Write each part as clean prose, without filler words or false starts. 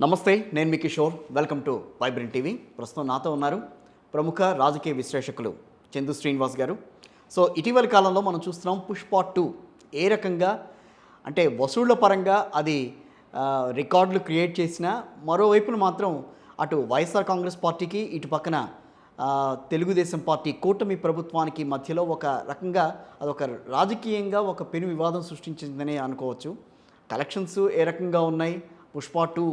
నమస్తే, నేను మీ Kishore. Welcome to vibrant TV. ప్రస్తుతం నాతో ఉన్నారు ప్రముఖ రాజకీయ విశ్లేషకులు చందు శ్రీనివాస్ గారు. సో ఇటీవలి కాలంలో మనం చూస్తున్నాం పుష్ప 2 ఏ రకంగా అంటే వసూళ్ల పరంగా అది రికార్డులు క్రియేట్ చేసినా, మరోవైపున మాత్రం అటు వైఎస్ఆర్ కాంగ్రెస్ పార్టీకి, ఇటు పక్కన తెలుగుదేశం పార్టీ కూటమి ప్రభుత్వానికి మధ్యలో ఒక రకంగా అదొక రాజకీయంగా ఒక పెను వివాదం సృష్టించిందని అనుకోవచ్చు. కలెక్షన్స్ ఏ రకంగా ఉన్నాయి, పుష్ప 2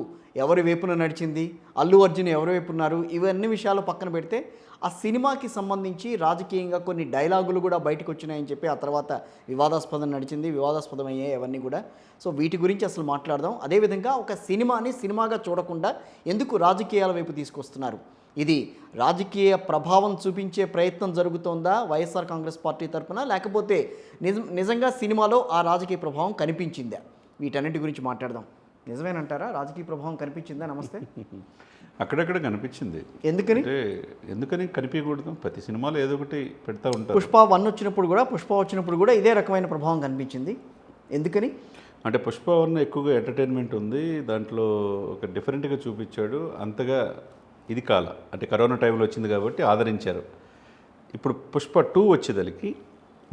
ఎవరి వైపున నడిచింది, అల్లు అర్జున్ ఎవరి వైపు ఉన్నారు, ఇవన్నీ విషయాలు పక్కన పెడితే ఆ సినిమాకి సంబంధించి రాజకీయంగా కొన్ని డైలాగులు కూడా బయటకు వచ్చినాయని చెప్పి ఆ తర్వాత వివాదాస్పదం నడిచింది, వివాదాస్పదమయ్యాయి అవన్నీ కూడా. సో వీటి గురించి అసలు మాట్లాడదాం. అదేవిధంగా ఒక సినిమాని సినిమాగా చూడకుండా ఎందుకు రాజకీయాల వైపు తీసుకొస్తున్నారు, ఇది రాజకీయ ప్రభావం చూపించే ప్రయత్నం జరుగుతోందా వైఎస్ఆర్ కాంగ్రెస్ పార్టీ తరఫున, లేకపోతే నిజంగా సినిమాలో ఆ రాజకీయ ప్రభావం కనిపించిందా? వీటన్నిటి గురించి మాట్లాడదాం. నిజమేనంటారా, రాజకీయ ప్రభావం కనిపించిందా? నమస్తే. అక్కడక్కడ కనిపించింది. ఎందుకని కనిపించకూడదు? ప్రతి సినిమాలో ఏదో ఒకటి పెడతా ఉంటారు. పుష్ప 1 వచ్చినప్పుడు కూడా ఇదే రకమైన ప్రభావం కనిపించింది. ఎందుకని అంటే పుష్ప 1 ఎక్కువగా ఎంటర్టైన్మెంట్ ఉంది, దాంట్లో ఒక డిఫరెంట్గా చూపించాడు. అంతగా ఇది అంటే కరోనా టైంలో వచ్చింది కాబట్టి ఆదరించారు. ఇప్పుడు పుష్ప 2 వచ్చేదానికి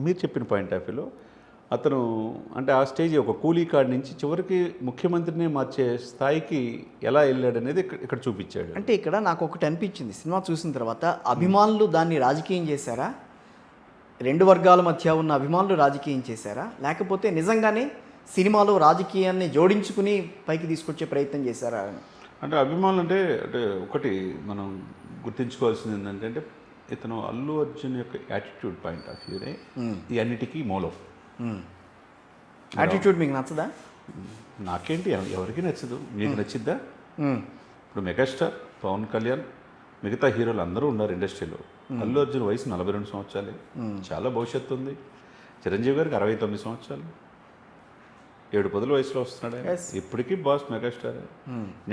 మీరు చెప్పిన పాయింట్ ఆఫ్ వ్యూలో అతను అంటే ఆ స్టేజ్ ఒక కూలీ కార్డ్ నుంచి చివరికి ముఖ్యమంత్రిని మార్చే స్థాయికి ఎలా వెళ్ళాడనేది ఇక్కడ చూపించాడు. అంటే ఇక్కడ నాకు ఒకటి అనిపించింది, సినిమా చూసిన తర్వాత అభిమానులు దాన్ని రాజకీయం చేశారా, రెండు వర్గాల మధ్య ఉన్న అభిమానులు రాజకీయం చేశారా, లేకపోతే నిజంగానే సినిమాలో రాజకీయాన్ని జోడించుకుని పైకి తీసుకొచ్చే ప్రయత్నం చేశారా? అంటే అభిమానులు అంటే ఒకటి మనం గుర్తుంచుకోవాల్సింది ఏంటంటే ఇతను అల్లు అర్జున్ యొక్క యాటిట్యూడ్ పాయింట్ ఆఫ్ వ్యూనే ఈ అన్నిటికీ మూలం. యాటిట్యూడ్ మీకు నచ్చదా? నాకేంటి, ఎవరికి నచ్చదు. మీకు నచ్చిద్దా? ఇప్పుడు మెగాస్టార్ పవన్ కళ్యాణ్, మిగతా హీరోలు అందరూ ఉన్నారు ఇండస్ట్రీలో. అల్లు అర్జున్ వయసు 42 సంవత్సరాలే, చాలా భవిష్యత్తు ఉంది. చిరంజీవి గారికి 69 సంవత్సరాలు, 7 పదుల వయసులో వస్తున్నాడు. ఇప్పటికీ బాస్ మెగాస్టార్.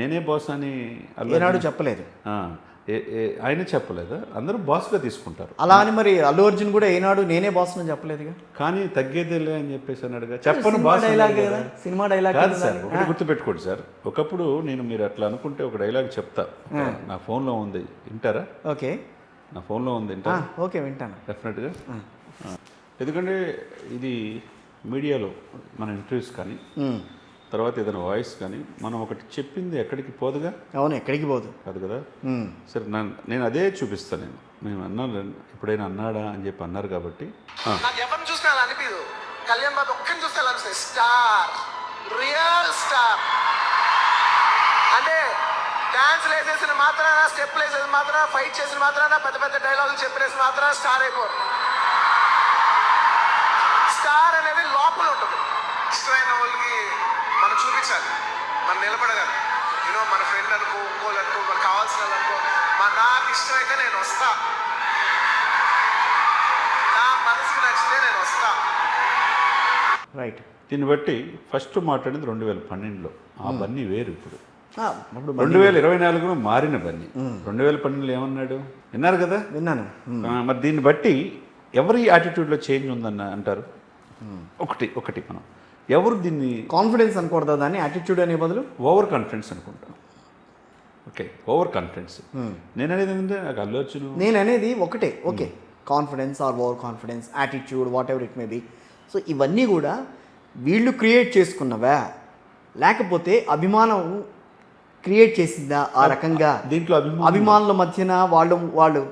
నేనే బాస్ అని అల్లు చెప్పలేదు, ఆయన చెప్పలేదా? అందరూ బాస్గా తీసుకుంటారు. అలా అని మరి అల్లు అర్జున్ కూడా ఏనాడు నేనే బాస్ అని చెప్పలేదుగా. కానీ తగ్గేదేలే అని చెప్పేసి అన్నాడుగా. చెప్పను బాస్ సినిమా డైలాగ్ కాదు సార్. ఒకటి గుర్తుపెట్టుకోండి సార్, ఒకప్పుడు మీరు అట్లా అనుకుంటే ఒక డైలాగ్ చెప్తా, నా ఫోన్లో ఉంది, వింటారా? ఓకే, నా ఫోన్లో ఉంది, వింటా. ఓకే, వింటాను డెఫినెట్గా. ఎందుకంటే ఇది మీడియాలో మన ఇంటర్వ్యూస్ కానీ తర్వాత ఏదైనా వాయిస్ కానీ మనం ఒకటి చెప్పింది ఎక్కడికి పోదుగా. అవును, ఎక్కడికి పోదు కాదు కదా. సరే, నేను అదే చూపిస్తాను. మేము అన్నాను, ఎప్పుడైనా అన్నాడా అని చెప్పి అన్నారు కాబట్టి. నాకు ఎవరిని చూస్తే అలా అనిపించదు. కళ్యాణ్ బాబు ఒక్కరిని చూస్తే అలా అనిపిస్తుంది. Star, real star. అంటే డాన్స్లు వేసేసిన మాత్రాన, స్టెప్లు వేసేసిన మాత్రాన, ఫైట్ చేసిన మాత్రాన, పెద్ద పెద్ద డైలాగులు చెప్పేసిన మాత్రాన స్టార్ అయిపోరు. స్టార్ అనేది లోపల ఉంటుంది. ఇష్టమైన వాళ్ళకి మనం చూపించాలి, మనం నిలబడగలం. మన ఫ్రెండ్ అనుకో, ఇంకోళ్ళు అనుకో, మనకు కావాల్సిన అనుకో, నాకు ఇష్టమైతే నేను వస్తా, నా మనసుకు నచ్చితే నేను వస్తా. రైట్. దీన్ని బట్టి ఫస్ట్ మాట్లాడింది 2012లో. ఆ బన్నీ వేరు. ఇప్పుడు 2024లో మారిన బన్నీ. 2012లో ఏమన్నాడు విన్నారు కదా? విన్నాను. మరి దీన్ని బట్టి ఎవరి యాటిట్యూడ్లో చేంజ్ ఉందన్న అంటారు? ఒకటి మనం ఎవరు దీన్ని కాన్ఫిడెన్స్ అనుకూడదా, దాన్ని యాటిట్యూడ్ అనే బదులు ఓవర్ కాన్ఫిడెన్స్ అనుకుంటాను. Okay, over confidence. నేననేది ఏంటంటే నాకు అల్లు అర్జున్, నేననేది ఒకటే. Okay, confidence or over confidence, attitude, whatever it may be. So ఇవన్నీ కూడా వీళ్ళు క్రియేట్ చేసుకున్నవా, లేకపోతే అభిమానం క్రియేట్ చేసిందా? ఆ రకంగా దీంట్లో అభిమానుల మధ్యన వాళ్ళు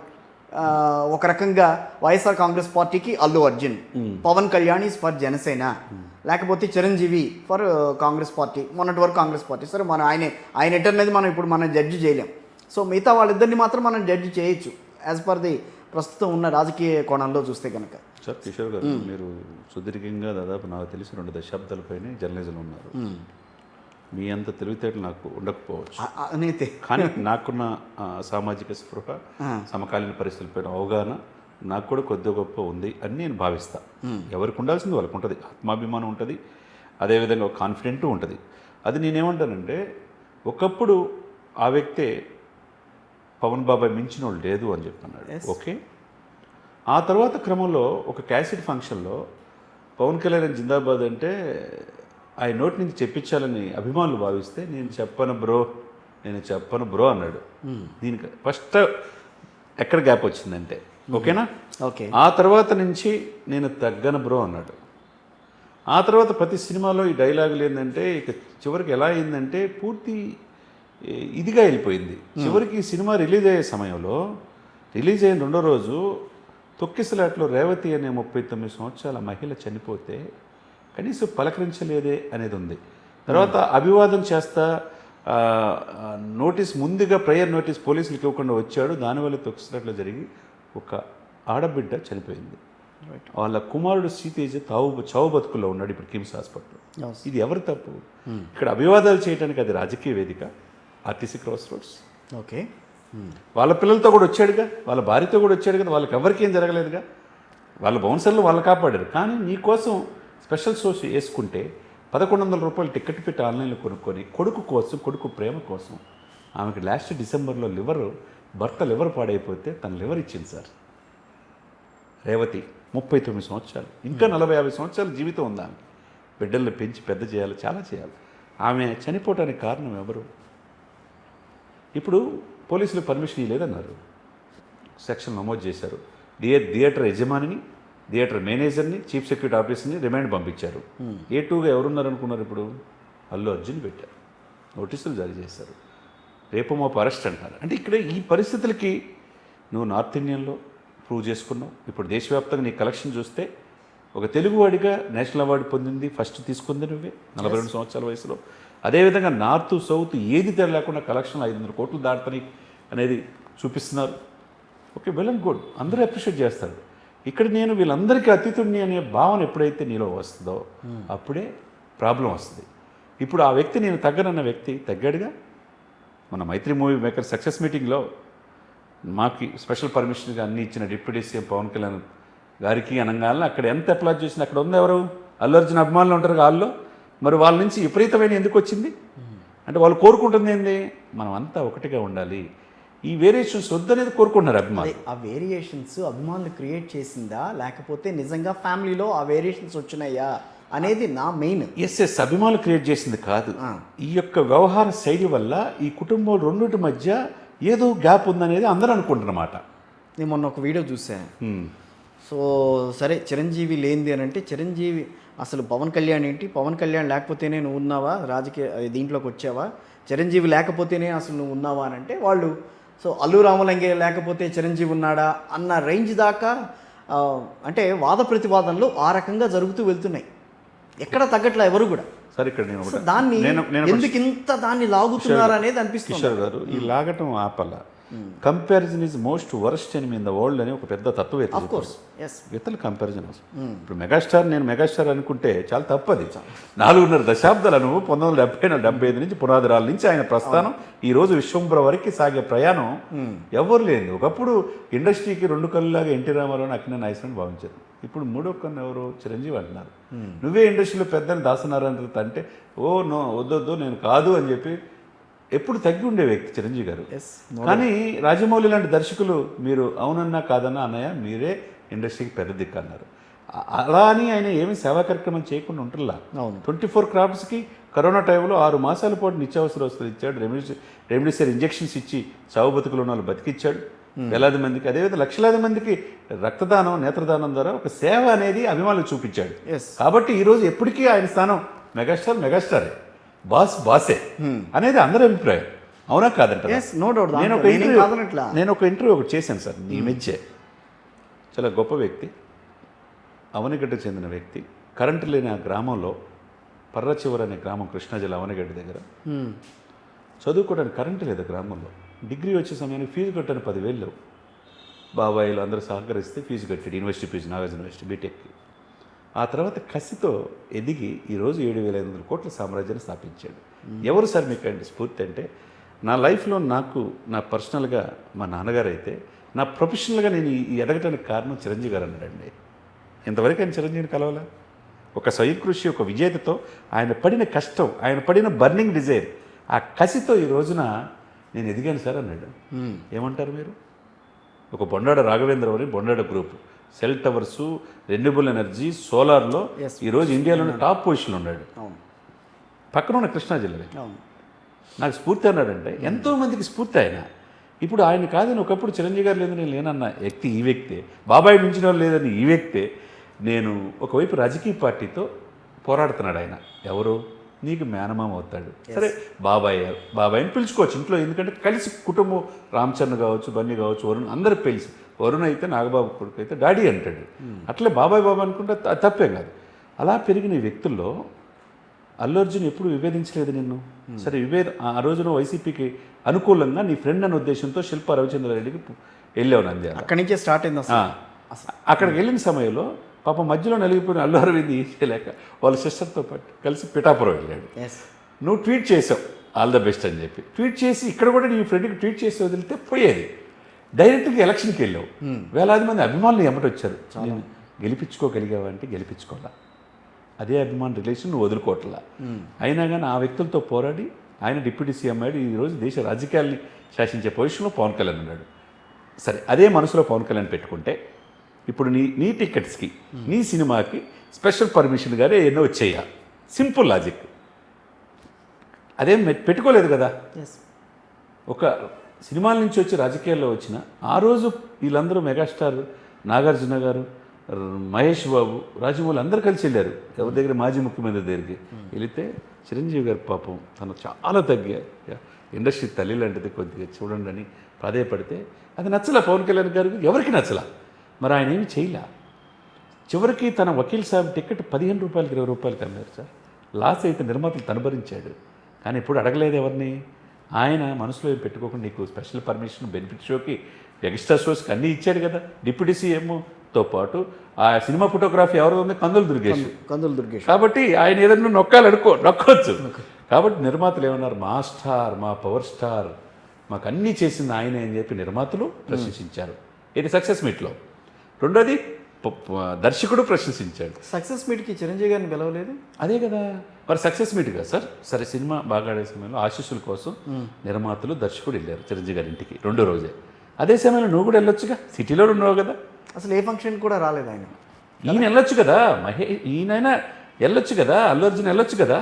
ఒక రకంగా వైఎస్ఆర్ కాంగ్రెస్ పార్టీకి అల్లు అర్జున్, పవన్ కళ్యాణ్ ఈజ్ ఫర్ జనసేన, లేకపోతే చిరంజీవి ఫర్ కాంగ్రెస్ పార్టీ, మొన్నటి వరకు కాంగ్రెస్ పార్టీ. సరే, మనం ఆయన ఎటర్ అనేది మనం జడ్జి చేయలేం. సో మిగతా వాళ్ళిద్దరిని మాత్రం మనం జడ్జి చేయొచ్చు యాజ్ పర్ ది ప్రస్తుతం ఉన్న రాజకీయ కోణంలో చూస్తే కనుక. సార్ కిషోర్ గారు, మీరు సుదీర్ఘంగా దాదాపు నాకు తెలిసి 2 దశాబ్దాలపైనే జర్నలిజంలో ఉన్నారు. మీ అంత తెలివితేటలు నాకు ఉండకపోవచ్చు, కానీ నాకున్న సామాజిక స్పృహ, సమకాలీన పరిస్థితులపైన అవగాహన నాకు కూడా కొద్ది గొప్ప ఉంది అని నేను భావిస్తా. ఎవరికి ఉండాల్సింది వాళ్ళకు ఉంటుంది, ఆత్మాభిమానం ఉంటుంది, అదేవిధంగా కాన్ఫిడెంట్ ఉంటుంది. అది నేనేమంటానంటే, ఒకప్పుడు ఆ వ్యక్తే పవన్ బాబాయ్ మించిన వాళ్ళు లేదు అని చెప్పన్నాడు. ఓకే, ఆ తర్వాత క్రమంలో ఒక క్యాసెట్ ఫంక్షన్లో పవన్ కళ్యాణ్ జిందాబాద్ అంటే ఆయన నోటి నుంచి చెప్పించాలని అభిమానులు భావిస్తే, నేను చెప్పను బ్రో నేను చెప్పను బ్రో అన్నాడు. దీనికి ఫస్ట్ ఎక్కడ గ్యాప్ వచ్చిందంటే ఓకేనా, ఓకే. ఆ తర్వాత నుంచి నేను తగ్గను బ్రో అన్నాడు. ఆ తర్వాత ప్రతి సినిమాలో ఈ డైలాగులు ఏంటంటే ఇక చివరికి ఎలా అయిందంటే పూర్తి ఇదిగా వెళ్ళిపోయింది. చివరికి ఈ సినిమా రిలీజ్ అయ్యే సమయంలో, రిలీజ్ అయిన రెండో రోజు తొక్కిసలాట్లో రేవతి అనే 39 సంవత్సరాల మహిళ చనిపోతే కనీసం పలకరించలేదే అనేది ఉంది. తర్వాత అభివాదం చేస్తా నోటీస్ ముందుగా ప్రేయర్ నోటీస్ పోలీసులకు ఇవ్వకుండా వచ్చాడు. దానివల్ల తొక్కిసలాట్లో జరిగి ఒక ఆడబిడ్డ చనిపోయింది. వాళ్ళ కుమారుడు సీతేజ్ చావు బతుకుల్లో ఉన్నాడు ఇప్పుడు కిమ్స్ హాస్పిటల్. ఇది ఎవరి తప్పు? ఇక్కడ అభివాదాలు చేయడానికి అది రాజకీయ వేదిక, ఆర్టీసీ క్రాస్ రోడ్స్. ఓకే. వాళ్ళ పిల్లలతో కూడా వచ్చాడుగా, వాళ్ళ భార్యతో కూడా వచ్చాడు కదా, వాళ్ళకి ఎవరికి ఏం జరగలేదుగా. వాళ్ళ బౌన్సర్లు వాళ్ళు కాపాడారు. కానీ నీకోసం స్పెషల్ షోస్ వేసుకుంటే 1100 రూపాయలు టికెట్ పెట్టి ఆన్లైన్లో కొనుక్కొని కొడుకు కోసం, కొడుకు ప్రేమ కోసం ఆమెకి లాస్ట్ డిసెంబర్లో భర్త లివర్ పాడైపోతే తన లివర్ ఇచ్చింది సార్. రేవతి 39 సంవత్సరాలు, ఇంకా 40-50 సంవత్సరాల జీవితం ఉంది ఆమె. బిడ్డల్ని పెంచి పెద్ద చేయాలి, చాలా చేయాలి. ఆమె చనిపోవటానికి కారణం ఎవరు? ఇప్పుడు పోలీసులు పర్మిషన్ ఇవ్వలేదన్నారు, సెక్షన్ నమోదు చేశారు. థియేటర్ యజమానిని, థియేటర్ మేనేజర్ని, చీఫ్ సెక్యూరిటీ ఆఫీసర్ని రిమాండ్ పంపించారు. A2గా ఎవరున్నారనుకున్నారు? ఇప్పుడు అల్లు అర్జున్ పెట్టారు, నోటీసులు జారీ చేశారు, రేపు మాపు అరెస్ట్ అంటారు. అంటే ఇక్కడ ఈ పరిస్థితులకి నువ్వు నార్త్ ఇండియన్లో ప్రూవ్ చేసుకున్నావు. ఇప్పుడు దేశవ్యాప్తంగా నీ కలెక్షన్ చూస్తే ఒక తెలుగువాడిగా నేషనల్ అవార్డు పొందింది, ఫస్ట్ తీసుకుంది నువ్వే 42 సంవత్సరాల వయసులో. అదేవిధంగా నార్త్ సౌత్ ఏది తేడా లేకుండా కలెక్షన్లు 500 కోట్లు దాటుతాయి అనేది చూపిస్తున్నారు. ఓకే, వెల్ అండ్ గుడ్, అందరూ అప్రిషియేట్ చేస్తారు. ఇక్కడ నేను వీళ్ళందరికీ అతీతుడిని అనే భావన ఎప్పుడైతే నీలో వస్తుందో అప్పుడే ప్రాబ్లం వస్తుంది. ఇప్పుడు ఆ వ్యక్తి, నేను తగ్గనన్న వ్యక్తి తగ్గాడుగా. మన మైత్రి మూవీ మేకర్ సక్సెస్ మీటింగ్లో మాకు స్పెషల్ పర్మిషన్గా అన్ని ఇచ్చిన డిప్యూటీ సీఎం పవన్ కళ్యాణ్ గారికి అనగానే అక్కడ ఎంత అప్లాజ్ చేసింది. అక్కడ ఉంది ఎవరు? అల్లు అర్జున్ అభిమానులు ఉంటారు వాళ్ళు. మరి వాళ్ళ నుంచి విపరీతమైన ఎందుకు వచ్చింది అంటే వాళ్ళు కోరుకుంటుంది ఏంది, మనం అంతా ఒకటిగా ఉండాలి, ఈ వేరియేషన్స్ వద్దనేది కోరుకుంటున్నారు అభిమానులు. ఆ వేరియేషన్స్ అభిమానులు క్రియేట్ చేసిందా, లేకపోతే నిజంగా ఫ్యామిలీలో ఆ వేరియేషన్స్ వచ్చినాయా అనేది నా మెయిన్. ఎస్ అభిమానులు క్రియేట్ చేసింది కాదు. ఈ యొక్క వ్యవహార శైలి వల్ల ఈ కుటుంబం రెండింటి మధ్య ఏదో గ్యాప్ ఉందనేది అందరూ అనుకుంటున్నమాట. నేను మొన్న ఒక వీడియో చూసాను. సో సరే, చిరంజీవి లేనిది అని అంటే చిరంజీవి అసలు పవన్ కళ్యాణ్ ఏంటి, పవన్ కళ్యాణ్ లేకపోతేనే నువ్వు ఉన్నావా, రాజకీయ దీంట్లోకి వచ్చావా, చిరంజీవి లేకపోతేనే అసలు నువ్వు ఉన్నావా అని అంటే వాళ్ళు, సో అల్లు రామలింగే లేకపోతే చిరంజీవి ఉన్నాడా అన్న రేంజ్ దాకా అంటే వాద ప్రతివాదనలు ఆ రకంగా జరుగుతూ వెళ్తున్నాయి. ఎక్కడ తగ్గట్లా ఎవరు కూడా. సరే, ఇక్కడ దాన్ని ఎందుకు ఇంత దాన్ని లాగుతున్నారు అనేది అనిపిస్తుంది. కిషోర్ గారు, ఈ లాగటం ఆపల. Comparison is most worst enemy in the world అని ఒక పెద్ద తత్వవేత్త. ఇతరులు కంపారిజన్ ఇప్పుడు మెగాస్టార్, నేను మెగాస్టార్ అనుకుంటే చాలా తప్పది. 4.5 దశాబ్దాలను 1970-75 నుంచి పునాదిరాల నుంచి ఆయన ప్రస్థానం ఈ రోజు విశ్వంబర వరకు సాగే ప్రయాణం ఎవరు లేదు. ఒకప్పుడు ఇండస్ట్రీకి 2 కళ్ళులాగా ఎన్టీ రామారావు, అక్కినేని నాగేశ్వరరావు భావించారు. ఇప్పుడు 3వ కన్ను ఎవరు? చిరంజీవి అంటున్నారు. నువ్వే ఇండస్ట్రీలో పెద్దని దాసనారాయణ అంటే నో వద్దొద్దు నేను కాదు అని చెప్పి ఎప్పుడు తగ్గి ఉండే వ్యక్తి చిరంజీవి గారు. కానీ రాజమౌళి లాంటి దర్శకులు మీరు అవునన్నా కాదన్నా అన్నయ్య మీరే ఇండస్ట్రీకి పెద్ద దిక్కు అన్నారు. అలా అని ఆయన ఏమీ సేవా కార్యక్రమం చేయకుండా ఉంటున్నా. 24 క్రాప్స్కి కరోనా టైంలో 6 మాసాల పాటు నిత్యావసర వస్తువులు ఇచ్చాడు, రెమ్డెసివిర్ ఇంజెక్షన్స్ ఇచ్చి చావు బతుకులు ఉన్న వాళ్ళు బతికిచ్చాడు వేలాది మందికి. అదేవిధంగా లక్షలాది మందికి రక్తదానం, నేత్రదానం ద్వారా ఒక సేవ అనేది అభిమానులు చూపించాడు. కాబట్టి ఈరోజు ఎప్పటికీ ఆయన స్థానం మెగాస్టారే, బాసే అనేది అందరి అభిప్రాయం. అవునా కాదంట? నేను ఒక ఇంటర్వ్యూ ఒకటి చేశాను సార్ ఈ మధ్య. చాలా గొప్ప వ్యక్తి, అవనిగడ్డకు చెందిన వ్యక్తి. కరెంటు లేని ఆ గ్రామంలో, పర్రచివర అనే గ్రామం కృష్ణా జిల్లా అవనిగడ్డ దగ్గర, చదువుకోవడానికి కరెంటు లేదు గ్రామంలో. డిగ్రీ వచ్చే సమయానికి ఫీజు కట్టాను 10,000 లేవు. బాబాయిలు అందరూ సహకరిస్తే ఫీజు కట్టాడు, యూనివర్సిటీ ఫీజు, నాగార్జున యూనివర్సిటీ బీటెక్కి. ఆ తర్వాత కసితో ఎదిగి ఈరోజు 7,500 కోట్ల సామ్రాజ్యాన్ని స్థాపించాడు. ఎవరు సార్ మీకు అంటే స్ఫూర్తి అంటే? నా లైఫ్లో నాకు, నా పర్సనల్గా మా నాన్నగారు అయితే, నా ప్రొఫెషనల్గా నేను ఈ ఎదగటానికి కారణం చిరంజీవి గారు అన్నాడండి. ఇంతవరకు ఆయన చిరంజీవిని కలవాలా? ఒక స్వయంకృషి, ఒక విజేతతో ఆయన పడిన కష్టం, ఆయన పడిన బర్నింగ్ డిజైర్, ఆ కసితో ఈ రోజున నేను ఎదిగాను సార్ అన్నాడు. ఏమంటారు మీరు? ఒక బొండాడ రాఘవేంద్ర అని Bondada group, cell towers, renewable energy, సోలార్లో ఈరోజు ఇండియాలోని టాప్ పొజిషన్లో ఉన్నాడు. పక్కన ఉన్న కృష్ణా జిల్లా. నాకు స్ఫూర్తి అన్నాడంటే ఎంతోమందికి స్ఫూర్తి ఆయన. ఇప్పుడు ఆయన కాదని ఒకప్పుడు చిరంజీవి గారు లేదని నేను లేనన్న వ్యక్తి ఈ వ్యక్తే, బాబాయ్ మించిన వాళ్ళు లేదని ఈ వ్యక్తే. నేను ఒకవైపు రాజకీయ పార్టీతో పోరాడుతున్నాడు ఆయన. ఎవరు నీకు మేనమామ అవుతాడు, సరే బాబాయ్ని పిలుచుకోవచ్చు ఇంట్లో, ఎందుకంటే కలిసి కుటుంబం, రామచరణ్ కావచ్చు, బన్నీ కావచ్చు, వరుణ్ అందరూ పిలిచి, వరుణ్ అయితే నాగబాబు కొడుకు అయితే డాడీ అంటాడు. అట్లే బాబాయ్ అనుకుంటే తప్పేం కాదు. అలా పెరిగిన ఈ వ్యక్తుల్లో అల్లు అర్జున్ ఎప్పుడు విభేదించలేదు నిన్ను. సరే ఆ రోజున వైసీపీకి అనుకూలంగా నీ ఫ్రెండ్ అనే ఉద్దేశంతో శిల్పా రవిచంద్రారెడ్డికి వెళ్ళావు నంద్యాల. అక్కడి నుంచే స్టార్ట్ అయింది అక్కడికి వెళ్ళిన సమయంలో పాపం మధ్యలో నలిగిపోయిన అల్లు అరవింద్ ఏం చేయలేక వాళ్ళ సిస్టర్తో పాటు కలిసి పిఠాపురం వెళ్ళాడు. నువ్వు ట్వీట్ చేసావు ఆల్ ద బెస్ట్ అని చెప్పి, ట్వీట్ చేసి ఇక్కడ కూడా నీ ఫ్రెండ్కి ట్వీట్ చేసి వదిలితే పోయేది. డైరెక్ట్గా ఎలక్షన్కి వెళ్ళావు, వేలాది మంది అభిమానులు ఎమ్మటొచ్చారు. నేను గెలిపించుకోగలిగావా అంటే గెలిపించుకోవాలా, అదే అభిమాన రిలేషన్ నువ్వు వదులుకోవట్లా. అయినా కానీ ఆ వ్యక్తులతో పోరాడి ఆయన డిప్యూటీ సీఎం అయ్యాడు. ఈరోజు దేశ రాజకీయాల్ని శాసించే పొజిషన్లో పవన్ కళ్యాణ్ ఉన్నాడు. సరే అదే మనసులో పవన్ కళ్యాణ్ పెట్టుకుంటే ఇప్పుడు నీ టికెట్స్కి, నీ సినిమాకి స్పెషల్ పర్మిషన్గానే ఎన్నో వచ్చేయ. Simple logic. అదేం పెట్టుకోలేదు కదా. ఒక సినిమాల నుంచి వచ్చి రాజకీయాల్లో వచ్చిన ఆ రోజు వీళ్ళందరూ మెగాస్టార్ నాగార్జున గారు, మహేష్ బాబు, రాజమౌళి అందరూ కలిసి వెళ్ళారు. ఎవరి దగ్గర మాజీ ముఖ్యమంత్రి దగ్గరికి వెళితే చిరంజీవి గారు పాపం తను చాలా తగ్గా ఇండస్ట్రీ తల్లి లాంటిది, కొద్దిగా చూడండి అని ప్రాధేయపడితే అది నచ్చలా పవన్ కళ్యాణ్ గారికి, ఎవరికి నచ్చలా. మరి ఆయన ఏమి చేయలే. చివరికి తన వకీల్ సాబ్ టికెట్ 15 రూపాయలకి 20 రూపాయలకి అమ్మారు సార్. లాస్ అయితే నిర్మాతలు తనభరించాడు. కానీ ఇప్పుడు అడగలేదు ఎవరిని. ఆయన మనసులో ఏం పెట్టుకోకుండా నీకు స్పెషల్ పర్మిషన్, బెనిఫిట్ షోకి, ఎక్స్ట్రా షోస్కి అన్నీ ఇచ్చాడు కదా. డిప్యూటీ సీఎంతో పాటు ఆ సినిమా ఫోటోగ్రఫీ ఎవరు ఉంది, కందులు దుర్గేష్. కాబట్టి ఆయన ఏదైనా నొక్కొచ్చు. కాబట్టి నిర్మాతలు ఏమన్నారు, మా స్టార్, మా పవర్ స్టార్, మాకు అన్నీ చేసింది ఆయనే అని చెప్పి నిర్మాతలు ప్రశంసించారు. ఇది సక్సెస్ మీట్లో. రెండోది దర్శకుడు ప్రశంసించాడు. సక్సెస్ మీట్కి చిరంజీవి గారిని పిలవలేదు. అదే కదా మరి సక్సెస్ మీట్ కదా సార్. సరే సినిమా బాగా ఆడే సమయంలో ఆశీస్సుల కోసం నిర్మాతలు, దర్శకుడు వెళ్ళారు చిరంజీవి గారి ఇంటికి రెండో రోజే. అదే సమయంలో నువ్వు కూడా వెళ్ళొచ్చుగా, సిటీలో ఉన్నావు కదా. అసలు ఏ ఫంక్షన్ కూడా రాలేదు ఆయన. ఈయన వెళ్ళొచ్చు కదా, ఈయనైనా వెళ్ళొచ్చు కదా, అల్లు అర్జున్ వెళ్ళొచ్చు కదా,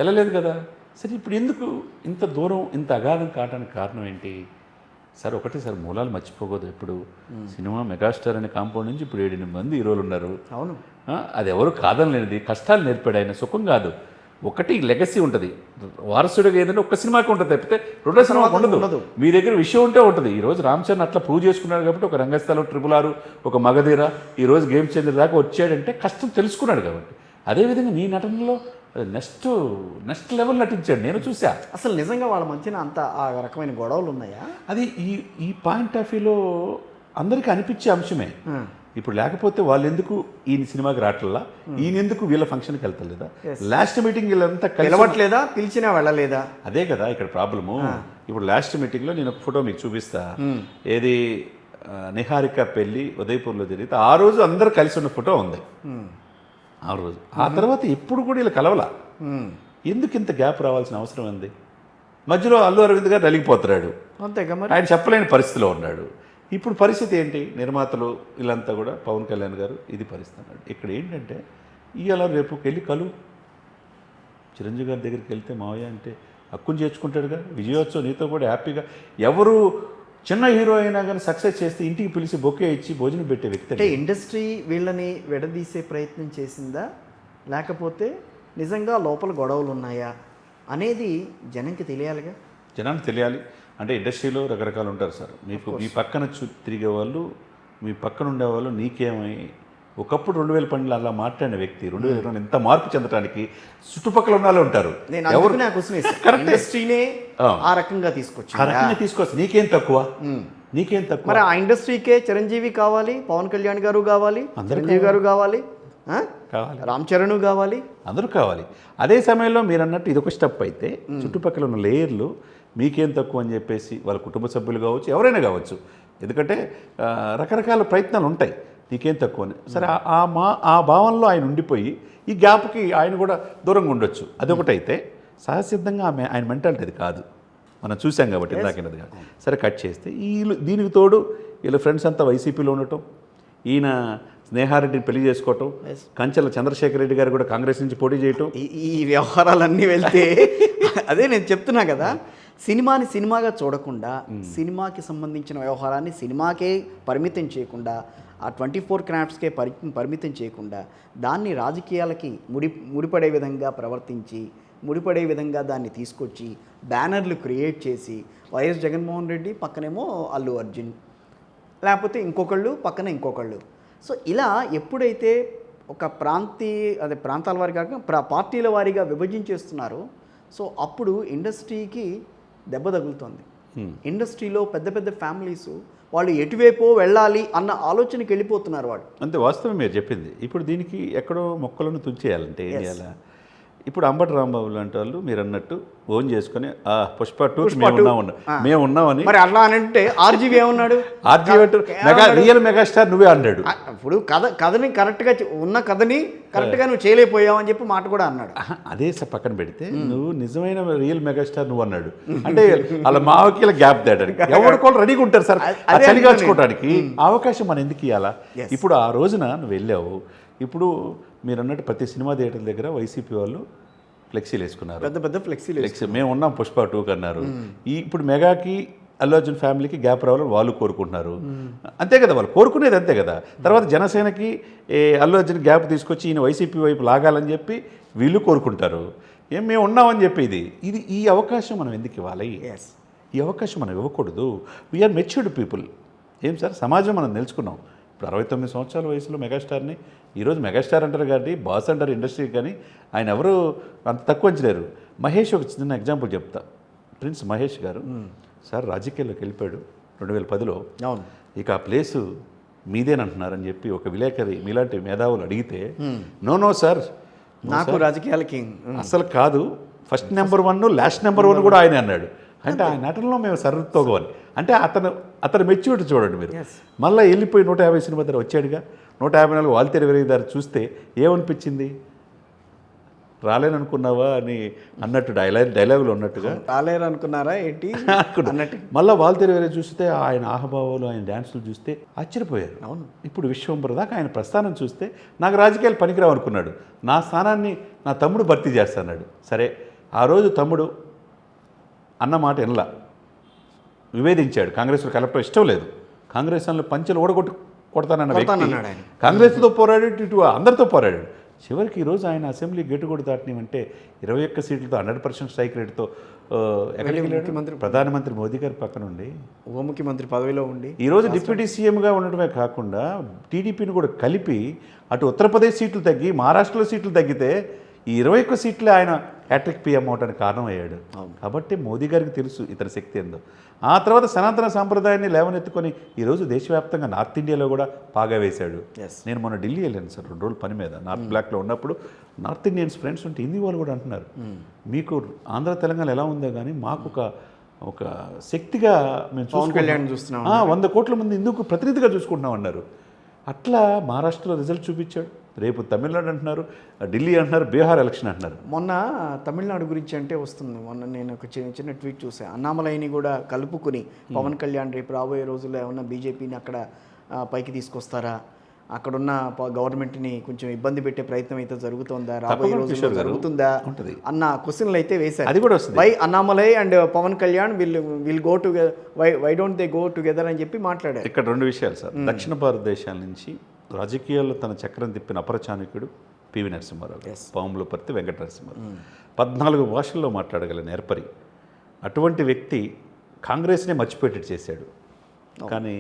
వెళ్ళలేదు కదా. సరే ఇప్పుడు ఎందుకు ఇంత దూరం, ఇంత అగాధం కావడానికి కారణం ఏంటి సార్? ఒకటే సార్, మూలాలు మర్చిపోకూడదు. ఇప్పుడు సినిమా మెగాస్టార్ అనే కాంపౌండ్ నుంచి ఇప్పుడు 7-8 మంది హీరోలు ఉన్నారు. అవును, అది ఎవరు కాదనలేనిది. కష్టాలు నేర్పాడు ఆయన, సుఖం కాదు. ఒకటి లెగసీ ఉంటుంది, వారసుడిగా ఏదంటే ఒక్క సినిమాకి ఉంటుంది తప్పితే రెండో సినిమాకి ఉండదు. మీ దగ్గర విషయం ఉంటే ఉంటుంది. ఈరోజు రామ్ చరణ్ అట్లా ప్రూవ్ చేసుకున్నాడు కాబట్టి ఒక రంగస్థలం, 666, ఒక మగధీర, ఈరోజు గేమ్ చేంజర్ దాకా వచ్చాడంటే కష్టం తెలుసుకున్నాడు కాబట్టి. అదేవిధంగా నీ నటనలో నెక్స్ట్ లెవెల్ నటించాడు, నేను చూసా. అసలు నిజంగా వాళ్ళ మధ్యన అంత ఆ రకమైన గొడవలు ఉన్నాయా? అది ఈ పాయింట్ ఆఫ్ వ్యూలో అందరికీ అనిపించే అంశమే. ఇప్పుడు లేకపోతే వాళ్ళు ఎందుకు ఈయన సినిమాకి రావట్లా, ఈయన ఎందుకు వీళ్ళ ఫంక్షన్కి వెళ్తలేదా, లాస్ట్ మీటింగ్ వీళ్ళంతా పిలవట్లేదా, పిలిచినా వెళ్ళలేదా? అదే కదా ఇక్కడ ప్రాబ్లము. ఇప్పుడు లాస్ట్ మీటింగ్లో నేను ఒక ఫోటో మీకు చూపిస్తా. ఏది నిహారిక పెళ్ళి ఉదయపూర్లో జరిగితే ఆ రోజు అందరూ కలిసి ఉన్న ఫోటో ఉంది ఆ రోజు. ఆ తర్వాత ఎప్పుడు కూడా వీళ్ళు కలవలా. ఎందుకు ఇంత గ్యాప్ రావాల్సిన అవసరం ఉంది? మధ్యలో అల్లు అరవింద్ గారు నలిగిపోతున్నాడు, అంతేగా మరి. ఆయన చెప్పలేని పరిస్థితిలో ఉన్నాడు. ఇప్పుడు పరిస్థితి ఏంటి? నిర్మాతలు వీళ్ళంతా కూడా పవన్ కళ్యాణ్ గారు ఇది పరిస్థితి అన్నాడు. ఇక్కడ ఏంటంటే ఇవాళ రేపు వెళ్ళి చిరంజీవి గారి దగ్గరికి వెళ్తే మావయ్య అంటే హక్కును చేర్చుకుంటాడుగా. విజయోత్సవం నీతో కూడా హ్యాపీగా, ఎవరు చిన్న హీరో అయినా కానీ సక్సెస్ చేస్తే ఇంటికి పిలిచి బొకే ఇచ్చి భోజనం పెట్టే వ్యక్తి. అంటే ఇండస్ట్రీ వీళ్ళని విడదీసే ప్రయత్నం చేసిందా, లేకపోతే నిజంగా లోపల గొడవలు ఉన్నాయా అనేది జనంకి తెలియాలిగా. జనానికి తెలియాలి. అంటే ఇండస్ట్రీలో రకరకాలు ఉంటారు సార్. మీకు మీ పక్కన తిరిగే వాళ్ళు, మీ పక్కన ఉండేవాళ్ళు నీకేమై ఒకప్పుడు 2012 అలా మాట్లాడిన వ్యక్తి 2020 ఎంత మార్పు చెందడానికి చుట్టుపక్కల ఉన్న వాళ్ళు ఉంటారు. ఇండస్ట్రీనే ఆ రకంగా తీసుకొచ్చి నీకేం తక్కువ. మరి ఆ ఇండస్ట్రీకే చిరంజీవి కావాలి, పవన్ కళ్యాణ్ గారు కావాలి, చిరంజీవి గారు కావాలి, రామ్ చరణ్ కావాలి, అందరూ కావాలి. అదే సమయంలో మీరు అన్నట్టు ఇదొక స్టెప్ అయితే చుట్టుపక్కల ఉన్న లేయర్లు మీకేం తక్కువ అని చెప్పేసి వాళ్ళ కుటుంబ సభ్యులు కావచ్చు, ఎవరైనా కావచ్చు. ఎందుకంటే రకరకాల ప్రయత్నాలు ఉంటాయి, నీకేం తక్కువ అని. సరే ఆ భావనలో ఆయన ఉండిపోయి ఈ గ్యాప్కి ఆయన కూడా దూరంగా ఉండొచ్చు. అదొకటైతే సహసిద్ధంగా ఆయన మెంటాలిటీ అది కాదు, మనం చూసాం కాబట్టి ఇందాకినది కాదు. సరే కట్ చేస్తే దీనికి తోడు వీళ్ళ ఫ్రెండ్స్ అంతా వైసీపీలో ఉండటం, ఈయన స్నేహారెడ్డిని పెళ్లి చేసుకోవటం, కంచెల చంద్రశేఖర్ రెడ్డి గారు కూడా కాంగ్రెస్ నుంచి పోటీ చేయటం. ఈ వ్యవహారాలన్నీ వెళ్తే అదే నేను చెప్తున్నా కదా, సినిమాని సినిమాగా చూడకుండా సినిమాకి సంబంధించిన వ్యవహారాన్ని సినిమాకే పరిమితం చేయకుండా, ఆ 24 క్రాఫ్ట్స్కే పరిమితం చేయకుండా దాన్ని రాజకీయాలకి ముడిపడే విధంగా ప్రవర్తించి, ముడిపడే విధంగా దాన్ని తీసుకొచ్చి బ్యానర్లు క్రియేట్ చేసి, వైఎస్ జగన్మోహన్ రెడ్డి పక్కనేమో అల్లు అర్జున్, లేకపోతే ఇంకొకళ్ళు పక్కన ఇంకొకళ్ళు. సో ఇలా ఎప్పుడైతే ఒక ప్రాంతాల వారిగా పార్టీల వారీగా విభజించేస్తున్నారో, సో అప్పుడు ఇండస్ట్రీకి దెబ్బ తగులుతుంది. ఇండస్ట్రీలో పెద్ద పెద్ద ఫ్యామిలీస్ వాళ్ళు ఎటువైపో వెళ్ళాలి అన్న ఆలోచనకి వెళ్ళిపోతున్నారు వాళ్ళు. అంతే వాస్తవం మీరు చెప్పింది. ఇప్పుడు దీనికి ఎక్కడో మొక్కలను తుంచేయాలంటే ఏం చేయాలా? ఇప్పుడు అంబటి రాంబాబు లాంటి వాళ్ళు మీరు అన్నట్టు ఓన్ చేసుకుని పుష్ప 2 మేము ఉన్నామని, మరి అట్లా అని అంటే ఆర్జీవి ఏమన్నాడు? రియల్ మెగాస్టార్ నువ్వే అన్నాడు. ఇప్పుడు కథని కరెక్ట్గా ఉన్న కథని కరెక్ట్గా నువ్వు చేయలేకపోయావు అని చెప్పి మాట కూడా అన్నాడు. అదే పక్కన పెడితే నువ్వు నిజమైన రియల్ మెగాస్టార్ నువ్వు అన్నాడు అంటే వాళ్ళ మావకీల గ్యాప్ తేడానికి ఎవరికోళ్ళు రెడీగా ఉంటారు సార్ చలిగాచుకోవడానికి. అవకాశం మనం ఎందుకు ఇవ్వాలా? ఇప్పుడు ఆ రోజున నువ్వు వెళ్ళావు. ఇప్పుడు మీరు అన్నట్టు ప్రతి సినిమా థియేటర్ దగ్గర వైసీపీ వాళ్ళు ఫ్లెక్సీలు వేసుకున్నారు, పెద్ద పెద్ద ఫ్లెక్సీ. మేము ఉన్నాం పుష్ప 2 అన్నారు. ఇప్పుడు మెగాకి అల్లు అర్జున్ ఫ్యామిలీకి గ్యాప్ రావాలని వాళ్ళు కోరుకుంటున్నారు. అంతే కదా, వాళ్ళు కోరుకునేది అంతే కదా. తర్వాత జనసేనకి అల్లు అర్జున్ గ్యాప్ తీసుకొచ్చి ఈయన వైసీపీ వైపు లాగాలని చెప్పి వీళ్ళు కోరుకుంటారు. మేము ఉన్నామని చెప్పి ఇది ఈ అవకాశం మనం ఎందుకు ఇవ్వాలి? ఈ అవకాశం మనం ఇవ్వకూడదు. We are matured people. ఏం సార్, సమాజం మనం తెలుసుకున్నాం. ఇప్పుడు 69 సంవత్సరాల వయసులో మెగాస్టార్ని ఈరోజు మెగాస్టార్ అంటారు కాబట్టి బాస్ అంటారు ఇండస్ట్రీకి, కానీ ఆయన ఎవరు అంత తక్కువ అంచలేరు. మహేష్ ఒక చిన్న ఎగ్జాంపుల్ చెప్తా. ప్రిన్స్ మహేష్ గారు సార్ రాజకీయాల్లోకి వెళ్ళిపోయాడు 2010లో. ఇక ఆ ప్లేసు మీదేనంటున్నారని చెప్పి ఒక విలేకరి మీలాంటి మేధావులు అడిగితే, నో సార్ నాకు రాజకీయాలకి అసలు కాదు, ఫస్ట్ నెంబర్ 1 లాస్ట్ నెంబర్ 1 కూడా ఆయన అన్నాడు. అంటే ఆ నటనలో మేము సర్దుతోగవాలి. అంటే అతను మెచ్యూరిటీ చూడండి మీరు. మళ్ళీ వెళ్ళిపోయి 150 సినిమా దగ్గర వచ్చాడుగా. 154 వాల్తేరు వెరగదారు చూస్తే ఏమనిపించింది? రాలేననుకున్నావా అని అన్నట్టు డైలాగులు ఉన్నట్టుగా రాలేరనుకున్నారా ఏంటి అన్నట్టు. మళ్ళీ వాల్తేరు వెరగ చూస్తే ఆయన ఆహభావాలు, ఆయన డ్యాన్సులు చూస్తే ఆశ్చర్యపోయారు. అవును. ఇప్పుడు విశ్వంబర దాకా ఆయన ప్రస్థానం చూస్తే నాకు రాజకీయాలు పనికిరావు అనుకున్నాడు. నా స్థానాన్ని నా తమ్ముడు భర్తీ చేస్తాడు. సరే, ఆ రోజు తమ్ముడు అన్న మాట ఎనలా వివేదించాడు. కాంగ్రెస్లో కలపడం ఇష్టం లేదు. కాంగ్రెస్ వాళ్ళు పంచెలు కొడతానన్న వ్యక్తి కాంగ్రెస్తో పోరాడాడు, ఇటు అందరితో పోరాడాడు. చివరికి ఈరోజు ఆయన అసెంబ్లీ గేటు కూడా దాటినామంటే 21 సీట్లతో 100% స్ట్రైక్ రేట్తో ఎక్కడికి ప్రధానమంత్రి మోదీ గారి పక్కన ఉండి ఉప ముఖ్యమంత్రి పదవిలో ఉండి ఈరోజు డిప్యూటీ సీఎంగా ఉండడమే కాకుండా టీడీపీని కూడా కలిపి అటు ఉత్తరప్రదేశ్ సీట్లు తగ్గి మహారాష్ట్రలో సీట్లు తగ్గితే ఈ 21 సీట్లే ఆయన హ్యాట్రిక్ పీఎం అవడానికి కారణం అయ్యాడు. కాబట్టి మోదీ గారికి తెలుసు ఇతని శక్తి ఏందో. ఆ తర్వాత సనాతన సాంప్రదాయాన్ని లేవనెత్తుకొని ఈరోజు దేశవ్యాప్తంగా నార్త్ ఇండియాలో కూడా పాగా వేశాడు. నేను మొన్న ఢిల్లీ వెళ్ళాను సార్ 2 రోజుల పని మీద. నార్త్ బ్లాక్లో ఉన్నప్పుడు నార్త్ ఇండియన్స్ ఫ్రెండ్స్ ఉంటే హిందీ వాళ్ళు కూడా అంటున్నారు, మీకు ఆంధ్ర తెలంగాణ ఎలా ఉందో కానీ మాకు ఒక శక్తిగా మేము చూస్తున్నాం, 100 కోట్ల మంది ఇందుకు ప్రతినిధిగా చూసుకుంటున్నాం అన్నారు. అట్లా మహారాష్ట్రలో రిజల్ట్ చూపించాడు. రేపు తమిళనాడు అంటున్నారు, ఢిల్లీ అంటున్నారు, బీహార్ ఎలక్షన్ అంటున్నారు. మొన్న తమిళనాడు గురించి అంటే వస్తుంది. మొన్న నేను ఒక చిన్న ట్వీట్ చూసాను. అన్నామలైని కూడా కలుపుకుని పవన్ కళ్యాణ్ రేపు రాబోయే రోజుల్లో ఏమన్నా బీజేపీని అక్కడ పైకి తీసుకొస్తారా, అక్కడున్న గవర్నమెంట్ని కొంచెం ఇబ్బంది పెట్టే ప్రయత్నం అయితే జరుగుతుందా, రాబోయే రోజుల్లో జరుగుతుందా అన్న క్వశ్చన్లు అయితే వేశారు. అది కూడా వస్తుంది. Why Annamalai and Pawan Kalyan will go together, why don't they go together అని చెప్పి మాట్లాడారు. ఇక్కడ 2 విషయాలు సార్. దక్షిణ భారతదేశాల నుంచి రాజకీయాల్లో తన చక్రం తిప్పిన అపరచాణిక్యుడు పివి నరసింహారావు, పాములపర్తి వెంకట నరసింహారావు. 14 భాషల్లో మాట్లాడగల నేర్పరి. అటువంటి వ్యక్తి కాంగ్రెస్నే మర్చిపెట్టేట్టు చేశాడు. కానీ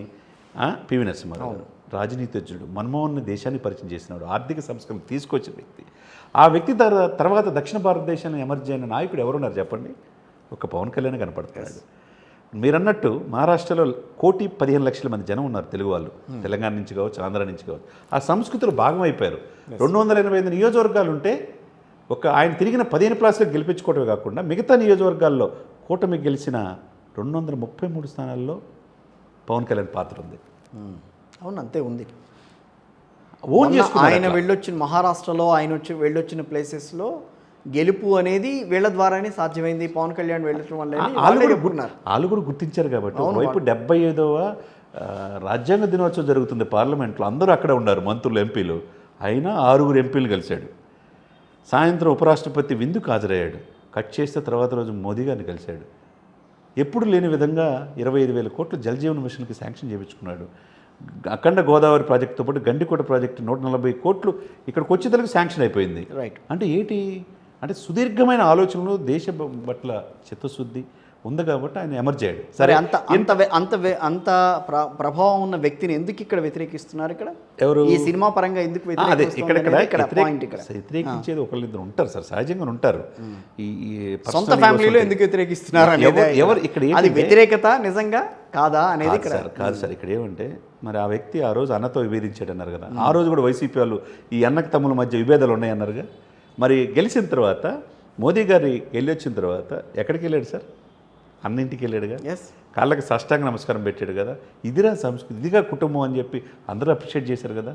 పివి నరసింహారావు రాజనీతిజ్ఞుడు, మన్మోహన్ దేశాన్ని పరిచయం చేసినాడు, ఆర్థిక సంస్కరణ తీసుకొచ్చిన వ్యక్తి. ఆ వ్యక్తి తర్వాత దక్షిణ భారతదేశాన్ని ఎమర్జీ అయిన నాయకుడు ఎవరున్నారు చెప్పండి? ఒక పవన్ కళ్యాణ్ కనపడుతున్నాడు. మీరన్నట్టు మహారాష్ట్రలో 1,15,00,000 మంది జనం ఉన్నారు తెలుగు వాళ్ళు. తెలంగాణ నుంచి కావచ్చు, ఆంధ్ర నుంచి కావచ్చు. ఆ సంస్కృతిలో భాగమైపోయారు. 285 నియోజకవర్గాలు ఉంటే ఆయన తిరిగిన 15 ప్లాస్లకు గెలిపించుకోవటమే కాకుండా మిగతా నియోజకవర్గాల్లో కూటమి గెలిచిన 233 స్థానాల్లో పవన్ కళ్యాణ్ పాత్ర ఉంది. అవును, అంతే ఉంది. ఓన్ చేసుకున్నారు. ఆయన వెళ్ళొచ్చిన మహారాష్ట్రలో వెళ్ళొచ్చిన ప్లేసెస్లో గెలుపు అనేది వీళ్ళ ద్వారానే సాధ్యమైంది. పవన్ కళ్యాణ్ వెళ్ళటం వల్ల వాళ్ళు కూడా గుర్తించారు కాబట్టి ఒకవైపు 75వ రాజ్యాంగ దినోత్సవం జరుగుతుంది పార్లమెంట్లో, అందరూ అక్కడ ఉన్నారు మంత్రులు, ఎంపీలు, అయినా 6 ఎంపీలు కలిశాడు. సాయంత్రం ఉపరాష్ట్రపతి విందుకు హాజరయ్యాడు. కట్ చేస్తే తర్వాత రోజు మోదీ గారిని కలిశాడు. ఎప్పుడు లేని విధంగా 25,000 కోట్లు జలజీవన్ మిషన్కి శాంక్షన్ చేయించుకున్నాడు. అఖండ గోదావరి ప్రాజెక్టుతో పాటు గండికోట ప్రాజెక్టు 140 కోట్లు ఇక్కడికి వచ్చేందుకు శాంక్షన్ అయిపోయింది. రైట్. అంటే ఏంటి అంటే సుదీర్ఘమైన ఆలోచనలు, దేశ పట్ల చిత్తశుద్ధి ఉంది కాబట్టి ఆయన ఎమర్జ్ అయ్యాడు. సరే, అంత ప్రభావం ఉన్న వ్యక్తిని ఎందుకు ఇక్కడ వ్యతిరేకిస్తున్నారు? ఇక్కడ ఎవరు ఈ సినిమా పరంగా ఎందుకు వ్యతిరేకించేది ఒకళ్ళిద్దరు ఉంటారు సార్, సహజంగా ఉంటారు. ఈ సొంత ఫ్యామిలీలో ఎందుకు వ్యతిరేకిస్తున్నారు ఎవరు ఇక్కడ అది వ్యతిరేకత నిజంగా కాదా అనేది కాదు సార్. ఇక్కడ ఏమంటే మరి ఆ వ్యక్తి ఆ రోజు అన్నతో విభేదించాడు అన్నారు కదా, ఆ రోజు కూడా వైసీపీ వాళ్ళు ఈ అన్నకి తమ్ముల మధ్య విభేదాలు ఉన్నాయన్నారుగా. మరి గెలిచిన తర్వాత మోదీ గారి వెళ్ళొచ్చిన తర్వాత ఎక్కడికి వెళ్ళాడు సార్? అన్నింటికి వెళ్ళాడుగా, కాళ్ళకి సాష్టాంగ నమస్కారం పెట్టాడు కదా. ఇదిరా సంస్కృతి, ఇదిగా కుటుంబం అని చెప్పి అందరూ అప్రిషియేట్ చేశారు కదా.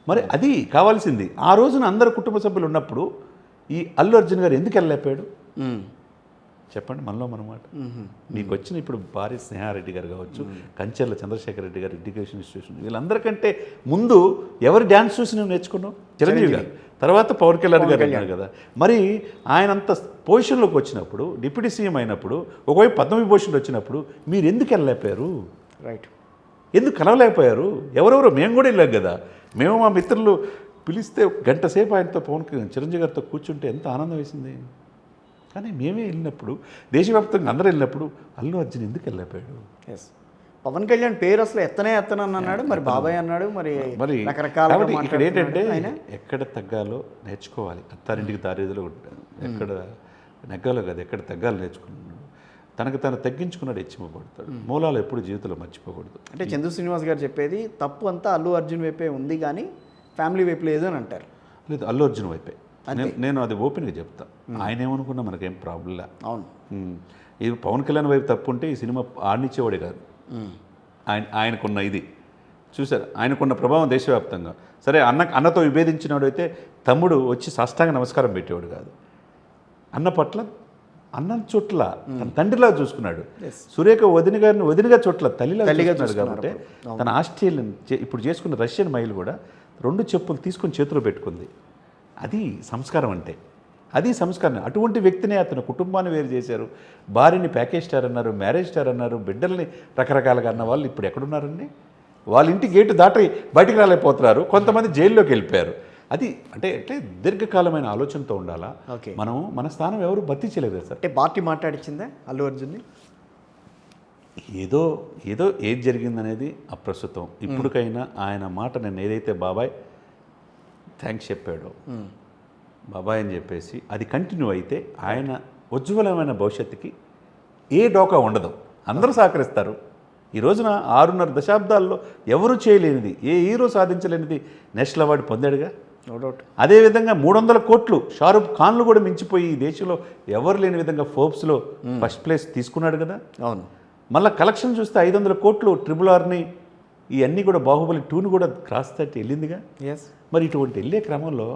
మరి అది కావాల్సింది. ఆ రోజున అందరు కుటుంబ సభ్యులు ఉన్నప్పుడు ఈ అల్లు అర్జున్ గారు ఎందుకు వెళ్ళలేపాడు చెప్పండి, మనలో మనమాట. మీకు వచ్చిన ఇప్పుడు భార్య స్నేహారెడ్డి గారు కావచ్చు, కంచెర్ల చంద్రశేఖర్ రెడ్డి గారు ఎడ్యుకేషన్ ఇన్స్టిట్యూషన్, వీళ్ళందరికంటే ముందు ఎవరి డ్యాన్స్ చూసి నువ్వు నేర్చుకున్నావు? చిరంజీవి గారు, తర్వాత పవన్ కళ్యాణ్ గారు అన్నారు కదా. మరి ఆయన అంత పొజిషన్లోకి వచ్చినప్పుడు, డిప్యూటీ సీఎం అయినప్పుడు, ఒకవైపు పద్మవిభూషణ్ వచ్చినప్పుడు మీరు ఎందుకు వెళ్ళలేకపోయారు? రైట్. ఎందుకు కలవలేకపోయారు? ఎవరెవరో మేము కూడా వెళ్ళాం కదా. మేము మా మిత్రులు పిలిస్తే గంట సేపు ఆయనతో చిరంజీవి గారితో కూర్చుంటే ఎంత ఆనందం వేసింది. కానీ మేమే వెళ్ళినప్పుడు, దేశవ్యాప్తంగా అందరూ వెళ్ళినప్పుడు అల్లు అర్జున్ ఎందుకు వెళ్ళలేకపోయాడు? పవన్ కళ్యాణ్ పేరు అసలు ఎత్తనని అన్నాడు, మరి బాబాయ్ అన్నాడు, మరి రకరకాల. ఇక్కడ ఏంటంటే ఎక్కడ తగ్గాలో నేర్చుకోవాలి. అత్తారింటికి దారేదిలో ఉంటాడు, ఎక్కడ నెగ్గాలో కదా, ఎక్కడ తగ్గాలో నేర్చుకున్నాడు. తనకు తను తగ్గించుకున్నాడు, హెచ్చిమపడతాడు. మూలాలు ఎప్పుడు జీవితంలో మర్చిపోకూడదు. అంటే చంద్ర శ్రీనివాస్ గారు చెప్పేది తప్పు అంతా అల్లు అర్జున్ వైపే ఉంది కానీ ఫ్యామిలీ వైపు లేదు అని అంటారు. లేదు, అల్లు అర్జున్ వైపే. నేను అది ఓపెన్గా చెప్తా. ఆయన ఏమనుకున్నా మనకేం ప్రాబ్లంలే. అవును. ఇది పవన్ కళ్యాణ్ వైపు తప్పు ఉంటే ఈ సినిమా ఆడినిచ్చేవాడే కాదు. ఆయనకున్న ఇది చూసారు, ఆయనకున్న ప్రభావం దేశవ్యాప్తంగా. సరే, అన్నతో విభేదించినాడు అయితే తమ్ముడు వచ్చి సాష్టాంగ నమస్కారం పెట్టేవాడు కాదు. అన్న పట్ల అన్నం చోట్ల తన తండ్రిలా చూసుకున్నాడు. సురేఖ వదిన గారిని వదినగా చోట్ల తల్లిగా చూసుకున్నాడు. కాబట్టి తన ఆస్ట్రేలియన్ ఇప్పుడు చేసుకున్న రష్యన్ మైలు కూడా 2 చెప్పులు తీసుకొని చేతిలో పెట్టుకుంది. అది సంస్కారం అంటే, అది సంస్కారం. అటువంటి వ్యక్తినే అతను కుటుంబాన్ని వేరు చేశారు. భార్యని ప్యాకేజ్ స్టార్ అన్నారు, మ్యారేజ్ స్టార్ అన్నారు, బిడ్డల్ని రకరకాలుగా అన్న వాళ్ళు ఇప్పుడు ఎక్కడున్నారండి? వాళ్ళ ఇంటి గేటు దాటి బయటికి రాలేకపోతున్నారు. కొంతమంది జైల్లోకి వెళ్ళిపోయారు. అది అంటే దీర్ఘకాలమైన ఆలోచనతో ఉండాలా. మనం మన స్థానం ఎవరు భర్తీ చేయలేదు సార్. అంటే పార్టీ మాట్లాడించిందే అల్లు అర్జున్ని? ఏదో ఏది జరిగిందనేది అప్రస్తుతం. ఇప్పటికైనా ఆయన మాట నేను ఏదైతే బాబాయ్ థ్యాంక్స్ చెప్పాడో, బాబాయ్ అని చెప్పేసి అది కంటిన్యూ అయితే ఆయన ఉజ్వలమైన భవిష్యత్తుకి ఏ డోకా ఉండదు. అందరూ సహకరిస్తారు. ఈ రోజున 6.5 దశాబ్దాల్లో ఎవరు చేయలేనిది, ఏ హీరో సాధించలేనిది నేషనల్ అవార్డు పొందాడుగా. No doubt. అదేవిధంగా 300 కోట్లు షారూఖ్ ఖాన్లు కూడా మించిపోయి ఈ దేశంలో ఎవరు లేని విధంగా ఫోర్బ్స్లో ఫస్ట్ ప్లేస్ తీసుకున్నాడు కదా. అవును. మళ్ళీ కలెక్షన్ చూస్తే 500 కోట్లు RRRని, ఇవన్నీ కూడా బాహుబలి 2ని కూడా క్రాస్ తట్టి వెళ్ళిందిగా. మరి ఇటువంటి వెళ్ళే క్రమంలో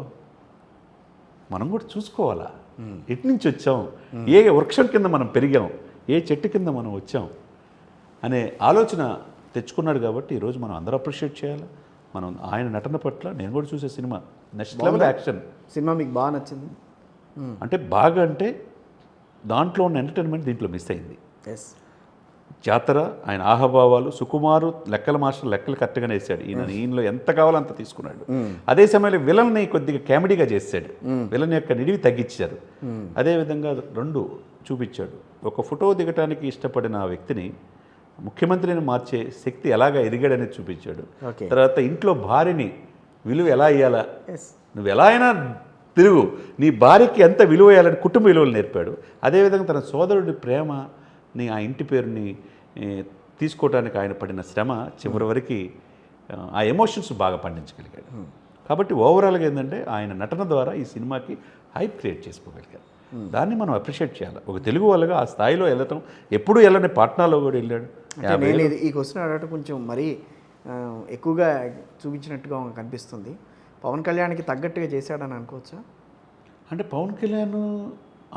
మనం కూడా చూసుకోవాలా, ఎటు నుంచి వచ్చాం, ఏ వృక్షం కింద మనం పెరిగాం, ఏ చెట్టు కింద మనం వచ్చాం అనే ఆలోచన తెచ్చుకున్నాడు. కాబట్టి ఈరోజు మనం అందరూ అప్రిషియేట్ చేయాలి. మనం ఆయన నటన పట్ల నేను కూడా చూసే cinema next level action cinema. మీకు బాగా నచ్చింది అంటే? బాగా అంటే దాంట్లో ఉన్న ఎంటర్టైన్మెంట్ దీంట్లో మిస్ అయింది. జాతర, ఆయన ఆహభావాలు, సుకుమారు లెక్కల మాస్టర్ లెక్కలు కరెక్ట్గానే వేసాడు. ఈయనలో ఎంత కావాలో అంత తీసుకున్నాడు. అదే సమయంలో విలన్ని కొద్దిగా కామెడీగా చేశాడు. విలన్ యొక్క నిడివి తగ్గించారు. అదేవిధంగా 2 చూపించాడు. ఒక ఫోటో దిగటానికి ఇష్టపడిన ఆ వ్యక్తిని ముఖ్యమంత్రిని మార్చే శక్తి ఎలాగా ఎదిగాడనేది చూపించాడు. తర్వాత ఇంట్లో భార్యని విలువ ఎలా ఇవ్వాలా, నువ్వు ఎలా అయినా తిరుగు, నీ భార్యకి ఎంత విలువ ఇవ్వాలని కుటుంబ విలువలు నేర్పాడు. అదేవిధంగా తన సోదరుడి ప్రేమని, ఆ ఇంటి పేరుని తీసుకోవడానికి ఆయన పడిన శ్రమ చివరి వరకు ఆ ఎమోషన్స్ బాగా పండించగలిగాడు. కాబట్టి ఓవరాల్గా ఏంటంటే ఆయన నటన ద్వారా ఈ సినిమాకి హైప్ క్రియేట్ చేసుకోగలిగాడు. దాన్ని మనం అప్రిషియేట్ చేయాలి. ఒక తెలుగు వాళ్ళగా ఆ స్థాయిలో వెళ్ళటం, ఎప్పుడు వెళ్ళని పాట్నాలో కూడా వెళ్ళాడు. నేను ఈ క్వశ్చన్ అడగటం కొంచెం మరీ ఎక్కువగా చూపించినట్టుగా కనిపిస్తుంది. పవన్ కళ్యాణ్కి తగ్గట్టుగా చేశాడని అనుకోవచ్చా? అంటే పవన్ కళ్యాణ్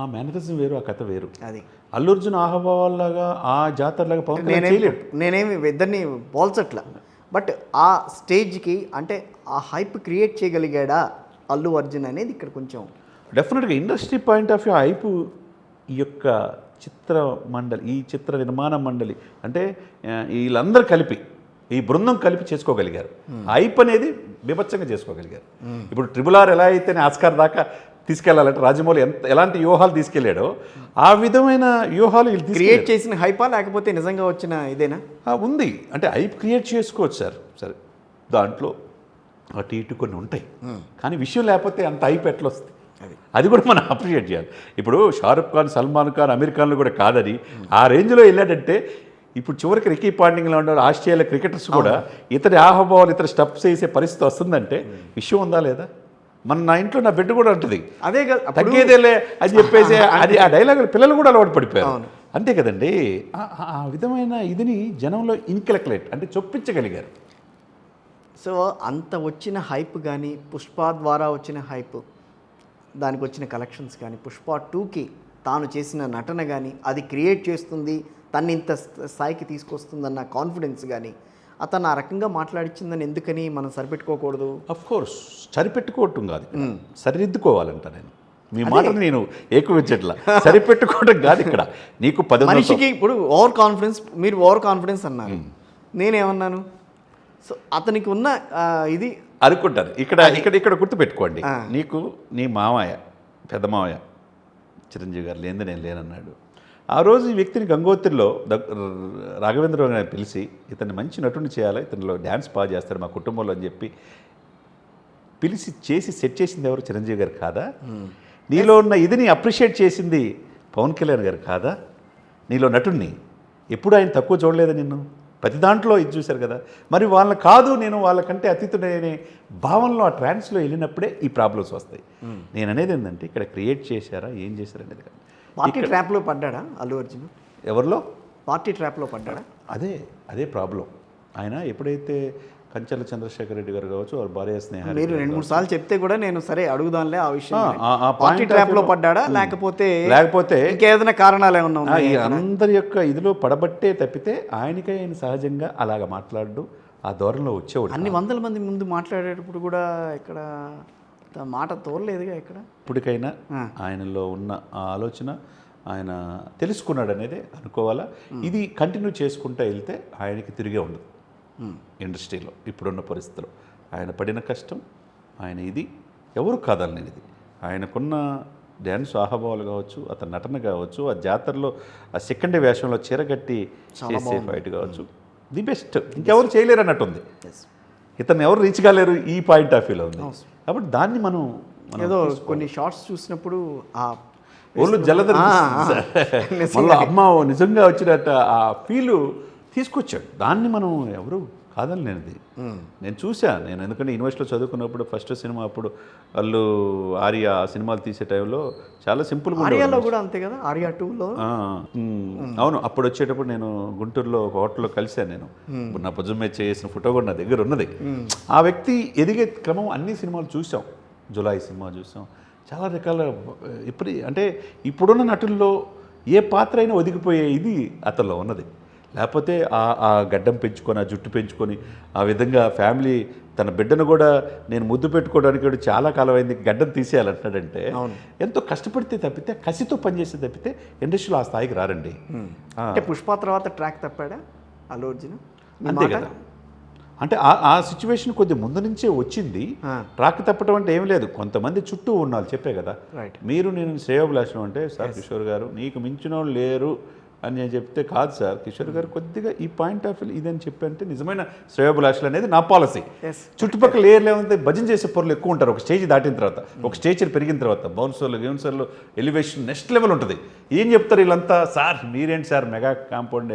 ఆ మేనరిజం వేరు, ఆ కథ వేరు. అది అల్లు అర్జున్ ఆహభావాల్లాగా ఆ జాతరలాగా పవన్ కళ్యాణ్ చేయలేడు. నేనేమి ఇద్దరిని పోల్చట్ల, బట్ ఆ స్టేజ్కి అంటే ఆ హైప్ క్రియేట్ చేయగలిగాడా అల్లు అర్జున్ అనేది ఇక్కడ కొంచెం డెఫినెట్గా industry point of view hype ఈ యొక్క చిత్ర మండలి, ఈ చిత్ర నిర్మాణ మండలి అంటే వీళ్ళందరూ కలిపి, ఈ బృందం కలిపి చేసుకోగలిగారు. హైప్ అనేది బీభత్సంగా చేసుకోగలిగారు. ఇప్పుడు RRR ఎలా అయితే ఆస్కార్ దాకా తీసుకెళ్లాలంటే రాజమౌళి ఎలాంటి వ్యూహాలు తీసుకెళ్లాడో ఆ విధమైన వ్యూహాలు వీళ్ళు క్రియేట్ చేసిన హైపా లేకపోతే నిజంగా వచ్చిన ఇదేనా ఉంది. అంటే హైప్ క్రియేట్ చేసుకోవచ్చు సార్, సరే దాంట్లో అటు ఇటు కొన్ని ఉంటాయి, కానీ విషయం లేకపోతే అంత హైప్ ఎట్లా వస్తుంది? అది కూడా మనం అప్రిషియేట్ చేయాలి. ఇప్పుడు షారుఖ్ ఖాన్, సల్మాన్ ఖాన్, అమీర్ ఖాన్లు కూడా కాదని ఆ రేంజ్లో వెళ్ళాడంటే ఇప్పుడు చివరికి రికీ పాండింగ్లో ఉన్న ఆస్ట్రేలియా క్రికెటర్స్ కూడా ఇతని ఆహభావాలు, ఇతర స్టెప్స్ వేసే పరిస్థితి వస్తుందంటే విషయం ఉందా లేదా? నా ఇంట్లో నా బిడ్డ కూడా ఉంటుంది, అదే తగ్గేదేలే అని చెప్పేసి అది ఆ డైలాగులు పిల్లలు కూడా అలవాటు పడిపోయారు. అంతే కదండి. ఆ విధమైన ఇదిని జనంలో ఇన్కలెక్యులేట్ అంటే చొప్పించగలిగారు. సో అంత వచ్చిన హైప్ కానీ, పుష్ప ద్వారా వచ్చిన హైప్, దానికి వచ్చిన కలెక్షన్స్ కానీ, పుష్ప 2కి తాను చేసిన నటన కానీ అది క్రియేట్ చేస్తుంది, తన్ని ఇంత స్థాయికి తీసుకొస్తుందన్న కాన్ఫిడెన్స్ కానీ, అతను ఆ రకంగా మాట్లాడించిందని ఎందుకని మనం సరిపెట్టుకోకూడదు? అఫ్ కోర్స్ సరిపెట్టుకోవటం కాదు, సరిదిద్దుకోవాలంట. నేను మీ మాటను నేను ఏకవించట్లా, సరిపెట్టుకోవడం కాదు ఇక్కడ. నీకు 10 మనిషికి ఇప్పుడు ఓవర్ కాన్ఫిడెన్స్, మీరు ఓవర్ కాన్ఫిడెన్స్ అన్నారు, నేనేమన్నాను? సో అతనికి ఉన్న ఇది అనుకుంటాను. ఇక్కడ ఇక్కడ ఇక్కడ గుర్తుపెట్టుకోండి, నీకు నీ మామయ్య, పెద్ద మామయ్య చిరంజీవి గారు లేనిది నేను లేనన్నాడు. ఆ రోజు ఈ వ్యక్తిని గంగోత్రిలో రాఘవేంద్రరావు గారిని పిలిచి ఇతన్ని మంచి నటుని చేయాలి, ఇతనిలో డ్యాన్స్ బాగా చేస్తాడు మా కుటుంబంలో అని చెప్పి పిలిచి చేసి సెట్ చేసింది ఎవరు? చిరంజీవి గారు కాదా? నీలో ఉన్న ఇదిని అప్రిషియేట్ చేసింది పవన్ కళ్యాణ్ గారు కాదా? నీలో నటుడిని ఎప్పుడు ఆయన తక్కువ చూడలేదా? నిన్ను ప్రతి దాంట్లో ఇది చూశారు కదా. మరి వాళ్ళని కాదు, నేను వాళ్ళకంటే అతీతుడనే భావనలో ఆ ట్రాన్స్లో వెళ్ళినప్పుడే ఈ ప్రాబ్లమ్స్ వస్తాయి. నేను అనేది ఏంటంటే ఇక్కడ క్రియేట్ చేశారా, ఏం చేశారు అనేది కాదు. పార్టీ ట్రాప్లో పడ్డాడా అల్లు అర్జున్? ఎవరిలో? పార్టీ ట్రాప్లో పడ్డాడా? అదే ప్రాబ్లం. ఆయన ఎప్పుడైతే కంచెల చంద్రశేఖర్ రెడ్డి గారు కావచ్చు, వారు భార్య స్నేహ, మీరు 2-3 సార్లు చెప్తే కూడా నేను సరే అడుగుదాంలే ఆ విషయం. పార్టీ ట్రాప్లో పడ్డాడా లేకపోతే ఇంకేదైనా కారణాలు ఏమన్నా ఉన్నాయి? అందరి యొక్క ఇదిలో పడబట్టే తప్పితే ఆయనకే ఆయన సహజంగా అలాగ మాట్లాడు ఆ ధోరణిలో వచ్చేవాడు. అన్ని వందల మంది ముందు మాట్లాడేటప్పుడు కూడా ఇక్కడ మాట తోరలేదుగా. ఇక్కడ ఇప్పటికైనా ఆయనలో ఉన్న ఆ ఆలోచన ఆయన తెలుసుకున్నాడు అనేది అనుకోవాలా. ఇది కంటిన్యూ చేసుకుంటూ వెళ్తే ఆయనకి తిరిగే ఉండదు ఇండస్ట్రీలో. ఇప్పుడున్న పరిస్థితుల్లో ఆయన పడిన కష్టం, ఆయన ఇది ఎవరు కాదనేది, ఆయనకున్న డ్యాన్స్ ఆహభావాలు కావచ్చు, అతని నటన కావచ్చు, ఆ జాతరలో ఆ సెకండ్ వేషంలో చీరగట్టి చేసే ఫైట్ కావచ్చు, ది బెస్ట్. ఇంకెవరు చేయలేరు అన్నట్టుంది. ఇతను ఎవరు రీచ్ కాలేరు ఈ పాయింట్ ఆఫ్ వ్యూలో ఉంది. కాబట్టి దాన్ని మనం ఏదో కొన్ని షార్ట్స్ చూసినప్పుడు ఆ ఒళ్ళు జలధర అమ్మ నిజంగా వచ్చినట్టు ఆ ఫీలు తీసుకొచ్చాడు. దాన్ని మనం ఎవరు కాదనలేనిది. నేను చూశాను. నేను ఎందుకంటే యూనివర్సిటీలో చదువుకున్నప్పుడు ఫస్ట్ సినిమా అప్పుడు వాళ్ళు ఆర్య సినిమాలు తీసే టైంలో చాలా సింపుల్గా, ఆర్యాలో కూడా అంతే కదా, ఆర్యా 2లో. అవును, అప్పుడు వచ్చేటప్పుడు నేను గుంటూరులో ఒక హోటల్లో కలిశాను. నేను నా భుజం మీద చేసిన ఫోటో కూడా నా దగ్గర ఉన్నది. ఆ వ్యక్తి ఎదిగే క్రమం అన్ని సినిమాలు చూసాం. జులాయి సినిమా చూసాం, చాలా రకాల. ఇప్పుడు అంటే ఇప్పుడున్న నటుల్లో ఏ పాత్ర అయినా ఒదిగిపోయే ఇది అతనిలో ఉన్నది. లేకపోతే ఆ గడ్డం పెంచుకొని, ఆ జుట్టు పెంచుకొని, ఆ విధంగా ఫ్యామిలీ తన బిడ్డను కూడా నేను ముద్దు పెట్టుకోవడానికి కూడా చాలా కాలం అయింది, గడ్డం తీసేయాలంటాడంటే ఎంతో కష్టపడితే తప్పితే, కసితో పనిచేస్తే తప్పితే ఇండస్ట్రీలో ఆ స్థాయికి రారండి. అంటే పుష్ప తర్వాత ట్రాక్ తప్పాడా అల్లు అర్జున్? అంతే కదా. అంటే ఆ సిచ్యువేషన్ కొద్ది ముందు నుంచే వచ్చింది. ట్రాక్ తప్పటం అంటే ఏం లేదు, కొంతమంది చుట్టూ ఉన్నారు. చెప్పే కదా, మీరు నేను శ్రేయోభిలాషం అంటే సార్ కిషోర్ గారు నీకు మించిన వాళ్ళు లేరు అని నేను చెప్తే, కాదు సార్ కిషోర్ గారు కొద్దిగా ఈ పాయింట్ ఆఫ్ వ్యూ ఇదని చెప్పంటే నిజమైన శ్రేయోభిలాషులు అనేది నా పాలసీ. చుట్టుపక్కల లేకపోతే భజన చేసే పొరలు ఎక్కువ ఉంటారు. ఒక స్టేజ్ దాటిన తర్వాత, ఒక స్టేచర్ పెరిగిన తర్వాత బౌన్సర్లు గేమ్సర్లు ఎలివేషన్ నెక్స్ట్ లెవెల్ ఉంటుంది. ఏం చెప్తారు వీళ్ళంతా, సార్ మీరేంటి సార్ మెగా కాంపౌండ్,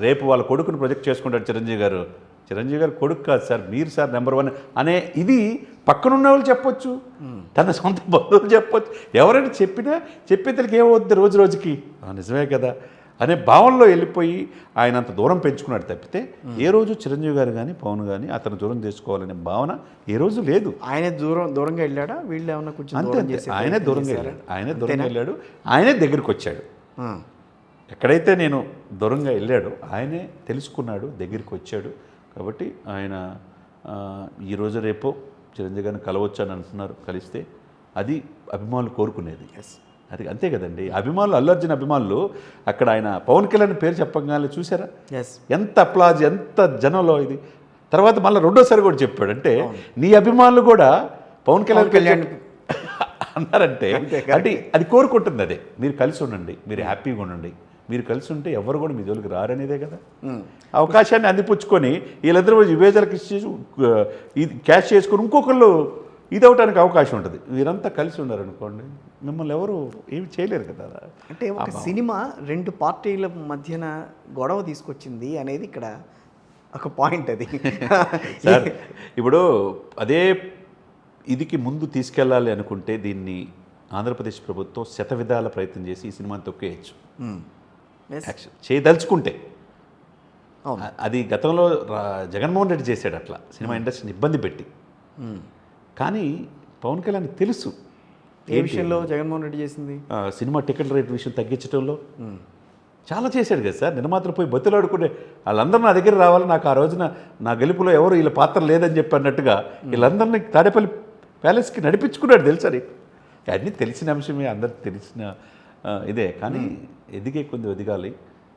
రేపు వాళ్ళ కొడుకుని ప్రొజెక్ట్ చేసుకుంటారు చిరంజీవి గారు. చిరంజీవి గారు కొడుకు కాదు సార్, మీరు సార్ నెంబర్ 1 అనే ఇది పక్కనున్న వాళ్ళు చెప్పొచ్చు, తన సొంత బంధువులు చెప్పొచ్చు, ఎవరైనా చెప్పేతలకి ఏమవుద్ది రోజు రోజుకి. నిజమే కదా. అనే భావనలో వెళ్ళిపోయి ఆయన అంత దూరం పెంచుకున్నాడు తప్పితే ఏ రోజు చిరంజీవి గారు కానీ పవన్ కానీ అతను దూరం చేసుకోవాలనే భావన ఏ రోజు లేదు. ఆయనే దూరంగా వెళ్ళాడా, వీళ్ళు ఏమన్నా కొంచెం అంతే దూరం అంతే. చేసే ఆయనే ప్రయత్నం దూరంగా చేశారా? వెళ్ళాడు, ఆయనే దూరంగా వెళ్ళాడు, ఆయనే దగ్గరికి వచ్చాడు. ఆ. ఎక్కడైతే నేను దూరంగా వెళ్ళాడో ఆయనే తెలుసుకున్నాడు, దగ్గరికి వచ్చాడు. కాబట్టి ఆయన ఈరోజు రేపో చిరంజీవి గారిని కలవచ్చు అని అంటున్నారు. కలిస్తే అది అభిమానులు కోరుకునేది. అది అంతే కదండి. అభిమానులు, అల్లు అర్జున్ అభిమానులు అక్కడ ఆయన పవన్ కళ్యాణ్ పేరు చెప్పగానే చూసారా ఎంత అప్లాజ్, ఎంత జనంలో ఇది. తర్వాత మళ్ళీ రెండోసారి కూడా చెప్పాడు. అంటే నీ అభిమానులు కూడా పవన్ కళ్యాణ్ అన్నారంటే అంటే అది కోరుకుంటుంది. అదే మీరు కలిసి ఉండండి, మీరు హ్యాపీగా ఉండండి, మీరు కలిసి ఉంటే ఎవరు కూడా మీ జోలికి రారనేదే కదా. అవకాశాన్ని అందిపుచ్చుకొని వీళ్ళందరూ విభేదాలకు ఇది క్యాష్ చేసుకొని ఇంకొకళ్ళు ఇది అవడానికి అవకాశం ఉంటుంది. వీరంతా కలిసి ఉన్నారనుకోండి మిమ్మల్ని ఎవరు ఏమి చేయలేరు కదా. అంటే ఒక సినిమా రెండు పార్టీల మధ్యన గొడవ తీసుకొచ్చింది అనేది ఇక్కడ ఒక పాయింట్. అది సార్ ఇప్పుడు అదే ఇదికి ముందు తీసుకెళ్ళాలి అనుకుంటే దీన్ని ఆంధ్రప్రదేశ్ ప్రభుత్వం శతవిధాల ప్రయత్నం చేసి ఈ సినిమాని తొక్కేయచ్చు యాక్షన్ చేయదలుచుకుంటే. అది గతంలో జగన్మోహన్ రెడ్డి చేశాడు అట్లా, సినిమా ఇండస్ట్రీని ఇబ్బంది పెట్టి. కానీ పవన్ కళ్యాణ్ తెలుసు ఏ విషయంలో జగన్మోహన్ రెడ్డి చేసింది, సినిమా టికెట్ రేట్ విషయం తగ్గించడంలో చాలా చేశాడు కదా సార్. నిర్మాతలు పోయి బతులాడుకుంటే వాళ్ళందరూ నా దగ్గర రావాలి, నాకు ఆ రోజున నా గెలుపులో ఎవరు వీళ్ళ పాత్ర లేదని చెప్పి అన్నట్టుగా వీళ్ళందరినీ తాడేపల్లి ప్యాలెస్కి నడిపించుకున్నాడు. తెలుసా నీకు? అన్నీ తెలిసిన అంశమే, అందరికి తెలిసిన ఇదే. కానీ ఎదిగే కొద్ది ఎదగాలి,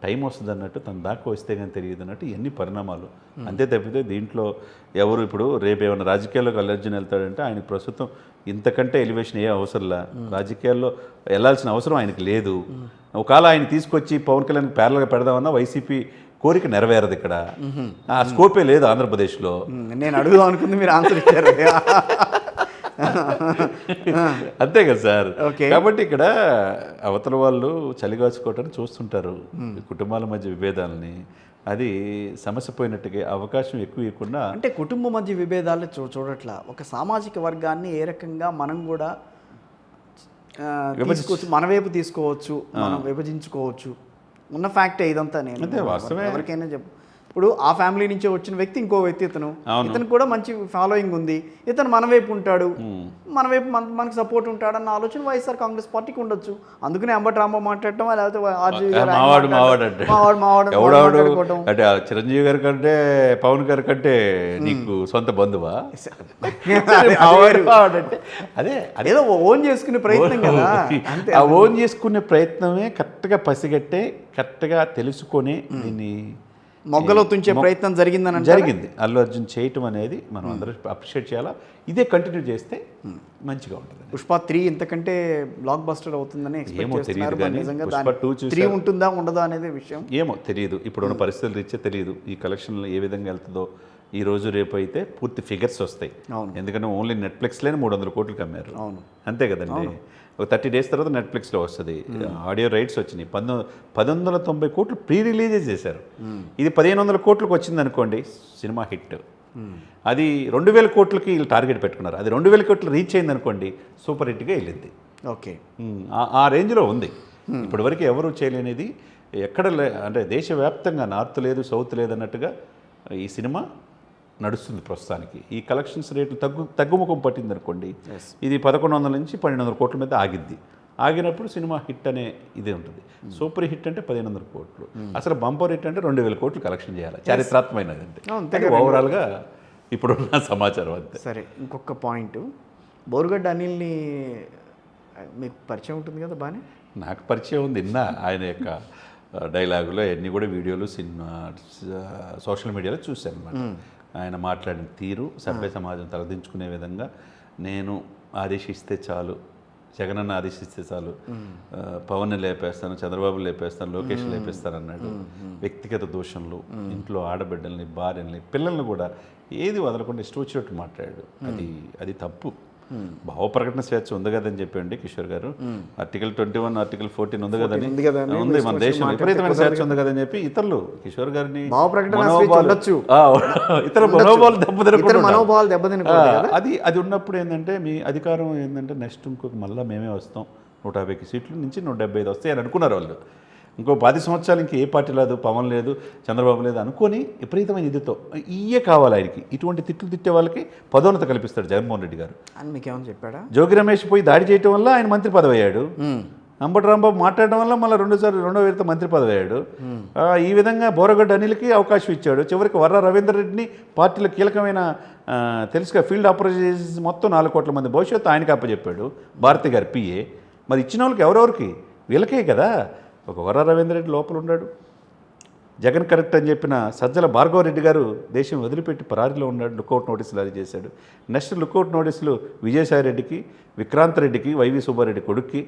టైం వస్తుంది అన్నట్టు, తన దాకా వస్తే కానీ తెలియదు అన్నట్టు ఇవన్నీ పరిణామాలు. అంతే తప్పితే దీంట్లో ఎవరు ఇప్పుడు రేపు ఏమైనా రాజకీయాల్లోకి అల్లు అర్జున్ వెళ్తాడంటే ఆయనకు ప్రస్తుతం ఇంతకంటే ఎలివేషన్ ఏ అవసరంలా, రాజకీయాల్లో వెళ్ళాల్సిన అవసరం ఆయనకు లేదు. ఒకవేళ ఆయన తీసుకొచ్చి పవన్ కళ్యాణ్ ప్యారల్గా పెడదామన్నా వైసీపీ కోరిక నెరవేరదు. ఇక్కడ ఆ స్కోపే లేదు ఆంధ్రప్రదేశ్లో. నేను అడుగుదాం అనుకుంది, మీరు ఆన్సర్ ఇచ్చారు. అంతే కదా సార్. కాబట్టి ఇక్కడ అవతల వాళ్ళు చలిగాచుకోవటాన్ని చూస్తుంటారు, కుటుంబాల మధ్య విభేదాలని. అది సమస్య పోయినట్టుగా అవకాశం ఎక్కువ ఇవ్వకుండా. అంటే కుటుంబం మధ్య విభేదాలు చూడట్లా, ఒక సామాజిక వర్గాన్ని ఏ రకంగా మనం కూడా తీసుకోవచ్చు, మన వైపు తీసుకోవచ్చు, మనం విభజించుకోవచ్చు. ఉన్న ఫ్యాక్టే ఇదంతా. నేను ఎవరికైనా చెప్పు, ఇప్పుడు ఆ ఫ్యామిలీ నుంచే వచ్చిన వ్యక్తి ఇంకో వ్యక్తి, ఇతను కూడా మంచి ఫాలోయింగ్ ఉంది, ఇతను మన వైపు ఉంటాడు, మన వైపు మనకు సపోర్ట్ ఉంటాడన్న ఆలోచన వైఎస్ఆర్ కాంగ్రెస్ పార్టీకి ఉండొచ్చు. అందుకనే అంబటి రాంబాబు మాట్లాడటం, లేకపోతే అంటే చిరంజీవి గారి కంటే పవన్ గారి కంటే నీకు సొంత బంధువా? అదే అదేదో ఓన్ చేసుకునే ప్రయత్నం కదా. ఆ ఓన్ చేసుకునే ప్రయత్నమే కరెక్ట్గా పసిగట్టే, కరెక్ట్గా తెలుసుకొని దీన్ని మొగ్గలో తుంచే ప్రయత్నం జరిగింది. అల్లు అర్జున్ చేయటం అనేది మనం అందరూ అప్రిషియేట్ చేయాలా. ఇదే కంటిన్యూ చేస్తే మంచిగా ఉంటుంది. పుష్ప 3 ఇంతకంటే బ్లాక్ బస్టర్ అవుతుందని ఏమో తెలియదు, కానీ పుష్ప 2 3 ఉంటుందా ఉండదా అనేది విషయం ఏమో తెలియదు. ఇప్పుడున్న పరిస్థితులు రీత్యా తెలియదు ఈ కలెక్షన్లో ఏ విధంగా వెళ్తుందో. ఈ రోజు రేపు అయితే పూర్తి ఫిగర్స్ వస్తాయి. ఎందుకంటే ఓన్లీ నెట్ఫ్లిక్స్లోనే 300 కోట్లకి అమ్మారు. అంతే కదండి. ఒక 30 డేస్ తర్వాత నెట్ఫ్లిక్స్లో వస్తుంది. ఆడియో రైట్స్ వచ్చినాయి. 1190 కోట్లు ప్రీ రిలీజే చేశారు. ఇది 1500 కోట్లకు వచ్చింది అనుకోండి, సినిమా హిట్. అది 2000 కోట్లకి వీళ్ళు టార్గెట్ పెట్టుకున్నారు. అది 2000 కోట్లు రీచ్ అయింది అనుకోండి, సూపర్ హిట్గా వెళ్ళింది. ఓకే, ఆ రేంజ్లో ఉంది. ఇప్పటివరకు ఎవరు చేయలేనిది ఎక్కడ అంటే దేశవ్యాప్తంగా నార్త్ లేదు సౌత్ లేదు అన్నట్టుగా ఈ సినిమా నడుస్తుంది ప్రస్తుతానికి. ఈ కలెక్షన్స్ రేట్లు తగ్గుముఖం పట్టింది అనుకోండి, ఇది 1100 నుంచి 1200 కోట్ల మీద ఆగిద్ది. ఆగినప్పుడు సినిమా హిట్ అనే ఇదే ఉంటుంది. సూపర్ హిట్ అంటే 1500 కోట్లు, అసలు బంపర్ హిట్ అంటే 2000 కోట్లు కలెక్షన్ చేయాలి. చారిత్రాత్మకమైనది అంటే ఓవరాల్గా ఇప్పుడున్న సమాచారం అంతే. సరే, ఇంకొక పాయింట్, బోరుగడ్డ అనిల్ని మీకు పరిచయం ఉంటుంది కదా బాగానే? నాకు పరిచయం ఉంది, నిన్న ఆయన యొక్క డైలాగులు అన్నీ కూడా వీడియోలు, సినిమా, సోషల్ మీడియాలో చూశాను అన్నమాట. ఆయన మాట్లాడిన తీరు సభ్య సమాజం తలదించుకునే విధంగా, నేను ఆదేశిస్తే చాలు, జగనన్న ఆదేశిస్తే చాలు, పవన్ లేపేస్తాను, చంద్రబాబు లేపేస్తాను, లోకేష్ లేపేస్తాను అన్నాడు. వ్యక్తిగత దూషణలు, ఇంట్లో ఆడబిడ్డల్ని, భార్యల్ని, పిల్లల్ని కూడా ఏది వదలకుండా ఇష్టం వచ్చినట్టు మాట్లాడాడు. అది తప్పు. భావ ప్రకటన స్వేచ్ఛ ఉంది కదని చెప్పండి కిషోర్ గారు. ఆర్టికల్ 21, ఆర్టికల్ 14 ఉంది కదని ఉంది. మన దేశంలో విపరీతమైన స్వేచ్ఛ ఉంది కదని చెప్పి ఇతరులు కిషోర్ గారిని ఇతర మనోభావాలు దెబ్బతినకూడదు. అది ఉన్నప్పుడు ఏంటంటే మీ అధికారం ఏంటంటే నెక్స్ట్ ఇంకొక మళ్ళీ మేమే వస్తాం, 150 సీట్ల నుంచి 175 వస్తాయి అని అనుకున్నారు వాళ్ళు. ఇంకో 10 సంవత్సరాలు ఇంక ఏ పార్టీ లేదు, పవన్ లేదు, చంద్రబాబు లేదు అనుకొని విపరీతమైన ఇదితో ఇయే కావాలి ఆయనకి. ఇటువంటి తిట్లు తిట్టే వాళ్ళకి పదోన్నత కల్పిస్తాడు జగన్మోహన్ రెడ్డి గారు. అని మీకేమైనా చెప్పాడా? జోగి రమేష్ పోయి దాడి చేయడం వల్ల ఆయన మంత్రి పదవి అయ్యాడు. అంబటి రాంబాబు మాట్లాడడం వల్ల మళ్ళీ రెండో విడత మంత్రి పదవి అయ్యాడు. ఈ విధంగా బోరగడ్డ అనిల్కి అవకాశం ఇచ్చాడు. చివరికి వర్ర రవీందర్ రెడ్డిని పార్టీలో కీలకమైన తెలుసుగా ఫీల్డ్ ఆపరేషన్స్ మొత్తం 4 కోట్ల మంది భవిష్యత్తు ఆయనకి అప్పచెప్పాడు, భారతి గారి పిఏ. మరి ఇచ్చిన వాళ్ళకి ఎవరెవరికి? వీళ్ళకే కదా. ఒక వర్ర రవీందర్ రెడ్డి లోపల ఉన్నాడు. జగన్ కరెక్ట్ అని చెప్పిన సజ్జల భార్గవరెడ్డి గారు దేశం వదిలిపెట్టి పరారీలో ఉన్నాడు. లుకౌట్ నోటీసులు జారీ చేశాడు. నెక్స్ట్ లుకౌట్ నోటీసులు విజయసాయి రెడ్డికి, విక్రాంత్ రెడ్డికి, వైవి సుబ్బారెడ్డి కొడుక్కి,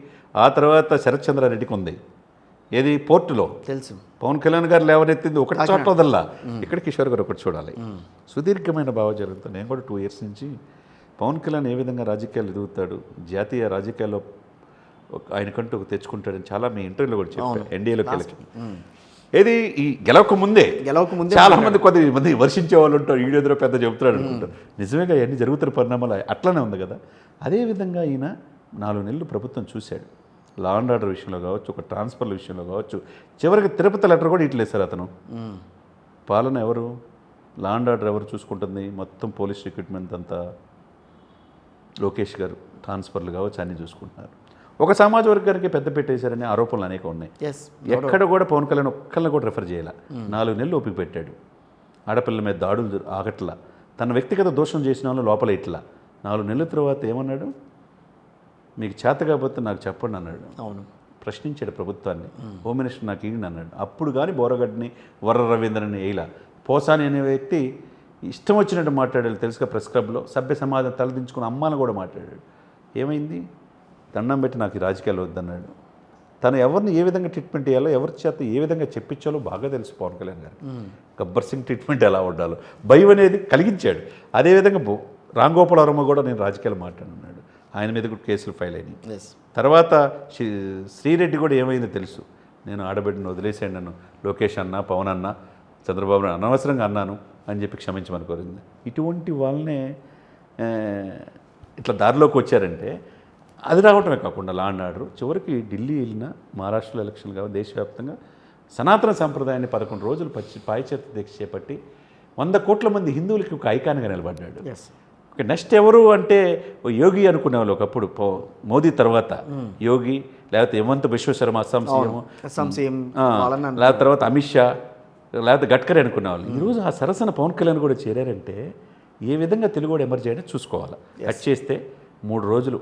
ఆ తర్వాత శరత్ చంద్రారెడ్డికి ఉంది. ఏది పోర్టులో తెలుసు. పవన్ కళ్యాణ్ గారు లేవనెత్తింది ఒకటి చోట వదల్లా. ఇక్కడ కిషోర్ గారు ఒకటి చూడాలి. సుదీర్ఘమైన భావజాలంతో నేను కూడా 2 years నుంచి పవన్ కళ్యాణ్ ఏ విధంగా రాజకీయాలు ఎదుగుతాడు, జాతీయ రాజకీయాల్లో ఆయనకంటూ తెచ్చుకుంటాడని చాలా మీ ఇంటర్వ్యూలో కూడా చెప్పాను. ఎన్డీఏలోకి వెళ్ళి ఏది ఈ గెలవక ముందే చాలా మంది కొద్దిమంది వర్షించే వాళ్ళు ఉంటారు, వీడియో పెద్ద చెబుతాడు అనుకుంటారు. నిజమేగా ఇవన్నీ జరుగుతున్న పరిణామాలు అట్లానే ఉంది కదా. అదేవిధంగా ఈయన 4 నెలలు ప్రభుత్వం చూశాడు. లా అండ్ ఆర్డర్ విషయంలో కావచ్చు, ఒక ట్రాన్స్ఫర్ల విషయంలో కావచ్చు, చివరికి తిరుపతి లెటర్ కూడా ఇట్లేసారు అతను. పాలన ఎవరు, లా అండ్ ఆర్డర్ ఎవరు చూసుకుంటుంది? మొత్తం పోలీస్ రిక్రూట్మెంట్ అంతా లోకేష్ గారు. ట్రాన్స్ఫర్లు కావచ్చు అన్నీ చూసుకుంటున్నారు. ఒక సమాజ వర్గానికి పెద్ద పెట్టేశారనే ఆరోపణలు అనేక ఉన్నాయి. ఎక్కడ కూడా పవన్ కళ్యాణ్ ఒక్కళ్ళని కూడా రెఫర్ చేయాల. 4 నెలలు ఓపిక పెట్టాడు. ఆడపిల్లల మీద దాడులు ఆగట్లా, తన వ్యక్తిగత దోషం చేసిన వాళ్ళు లోపల ఇట్లా. 4 నెలల తర్వాత ఏమన్నాడు? మీకు చేత కాకపోతే నాకు చెప్పండి అన్నాడు. అవును, ప్రశ్నించాడు ప్రభుత్వాన్ని. హోమ్ మినిస్టర్ నాకు ఈయన అన్నాడు. అప్పుడు కానీ బోరగడ్డిని, వర్ర రవీంద్రని వేయలా. పోసాని అనే వ్యక్తి ఇష్టం వచ్చినట్టు మాట్లాడాడు. తెలుసుగా ప్రెస్ క్లబ్లో సభ్య సమాజం తలదించుకున్న అమ్మాలను కూడా మాట్లాడాడు. ఏమైంది? దండం పెట్టి నాకు ఈ రాజకీయాలు వద్దన్నాడు. తను ఎవరిని ఏ విధంగా ట్రీట్మెంట్ చేయాలో, ఎవరి చేత ఏ విధంగా చెప్పించాలో బాగా తెలుసు పవన్ కళ్యాణ్ గారికి. గబ్బర్ సింగ్ ట్రీట్మెంట్ ఎలా ఉండాలో భయం అనేది కలిగించాడు. అదేవిధంగా రామ్ గోపాల్ వర్మ కూడా నేను రాజకీయాలు మాట్లాడున్నాడు. ఆయన మీద కూడా కేసులు ఫైల్ అయినాయి. తర్వాత శ్రీరెడ్డి కూడా ఏమైందో తెలుసు. నేను ఆడబిడ్డను వదిలేసాను, నన్ను లోకేష్ అన్న, పవన్ అన్న, చంద్రబాబు అనవసరంగా అన్నాను అని చెప్పి క్షమించమని కోరింది. ఇటువంటి వాళ్ళనే ఇట్లా దారిలోకి వచ్చారంటే అది రావటమే కాకుండా లా అండ్ ఆర్డర్ చివరికి ఢిల్లీ వెళ్ళిన, మహారాష్ట్రలో ఎలక్షన్లు కావాలి, దేశవ్యాప్తంగా సనాతన సంప్రదాయాన్ని 11 రోజులు పాయచేత దీక్ష చేపట్టి 100 కోట్ల మంది హిందువులకి ఒక ఐకాన్గా నిలబడ్డాడు. ఓకే, నెక్స్ట్ ఎవరు అంటే యోగి అనుకునేవాళ్ళు ఒకప్పుడు. మోదీ తర్వాత యోగి, లేకపోతే హేమంత్ బిశ్వశర్మ అస్సాం సీఎం, లేకపోతే తర్వాత అమిత్ షా, లేకపోతే గడ్కరీ అనుకునేవాళ్ళు. ఈరోజు ఆ సరసన పవన్ కళ్యాణ్ కూడా చేరారంటే ఏ విధంగా తెలుగు కూడా ఎమర్జీ అయినా చూసుకోవాలి. కట్ చేస్తే 3 రోజులు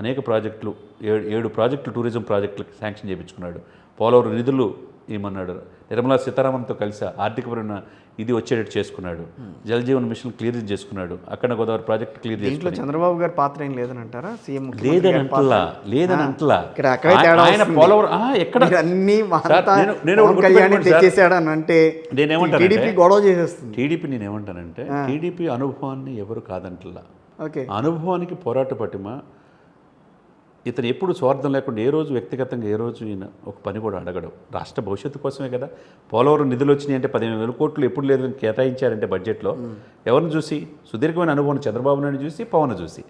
అనేక ప్రాజెక్టులు, 7 ప్రాజెక్టులు, టూరిజం ప్రాజెక్టులకు శాంక్షన్ చేయించుకున్నాడు. పోలవరం నిధులు ఏమన్నాడు, నిర్మలా సీతారామన్తో కలిసి ఆర్థికపరమైన ఇది వచ్చేటట్టు చేసుకున్నాడు. జల్ జీవన్ మిషన్ క్లియర్ చేసుకున్నాడు. అక్కడ గోదావరి ప్రాజెక్ట్ క్లియర్ చేసుకున్నాడు. చంద్రబాబు గారి పాత్ర ఏం లేదని అంటారా? సీఎం లేదని అంటలా. ఆయన పోలవరం ఎక్కడ టీడీపీ నేనేమంటానంటే టీడీపీ అనుభవాన్ని ఎవరు కాదంటలా. అనుభవానికి పోరాట పటిమ. ఇతను ఎప్పుడు స్వార్థం లేకుండా ఏ రోజు వ్యక్తిగతంగా ఏ రోజు ఈయన ఒక పని కూడా అడగడం. రాష్ట్ర భవిష్యత్తు కోసమే కదా. పోలవరం నిధులు వచ్చినాయి అంటే 15,000 కోట్లు ఎప్పుడు లేదని కేటాయించారంటే బడ్జెట్లో ఎవరిని చూసి? సుదీర్ఘమైన అనుభవం చంద్రబాబు నాయుడు చూసి, పవన్ చూసి.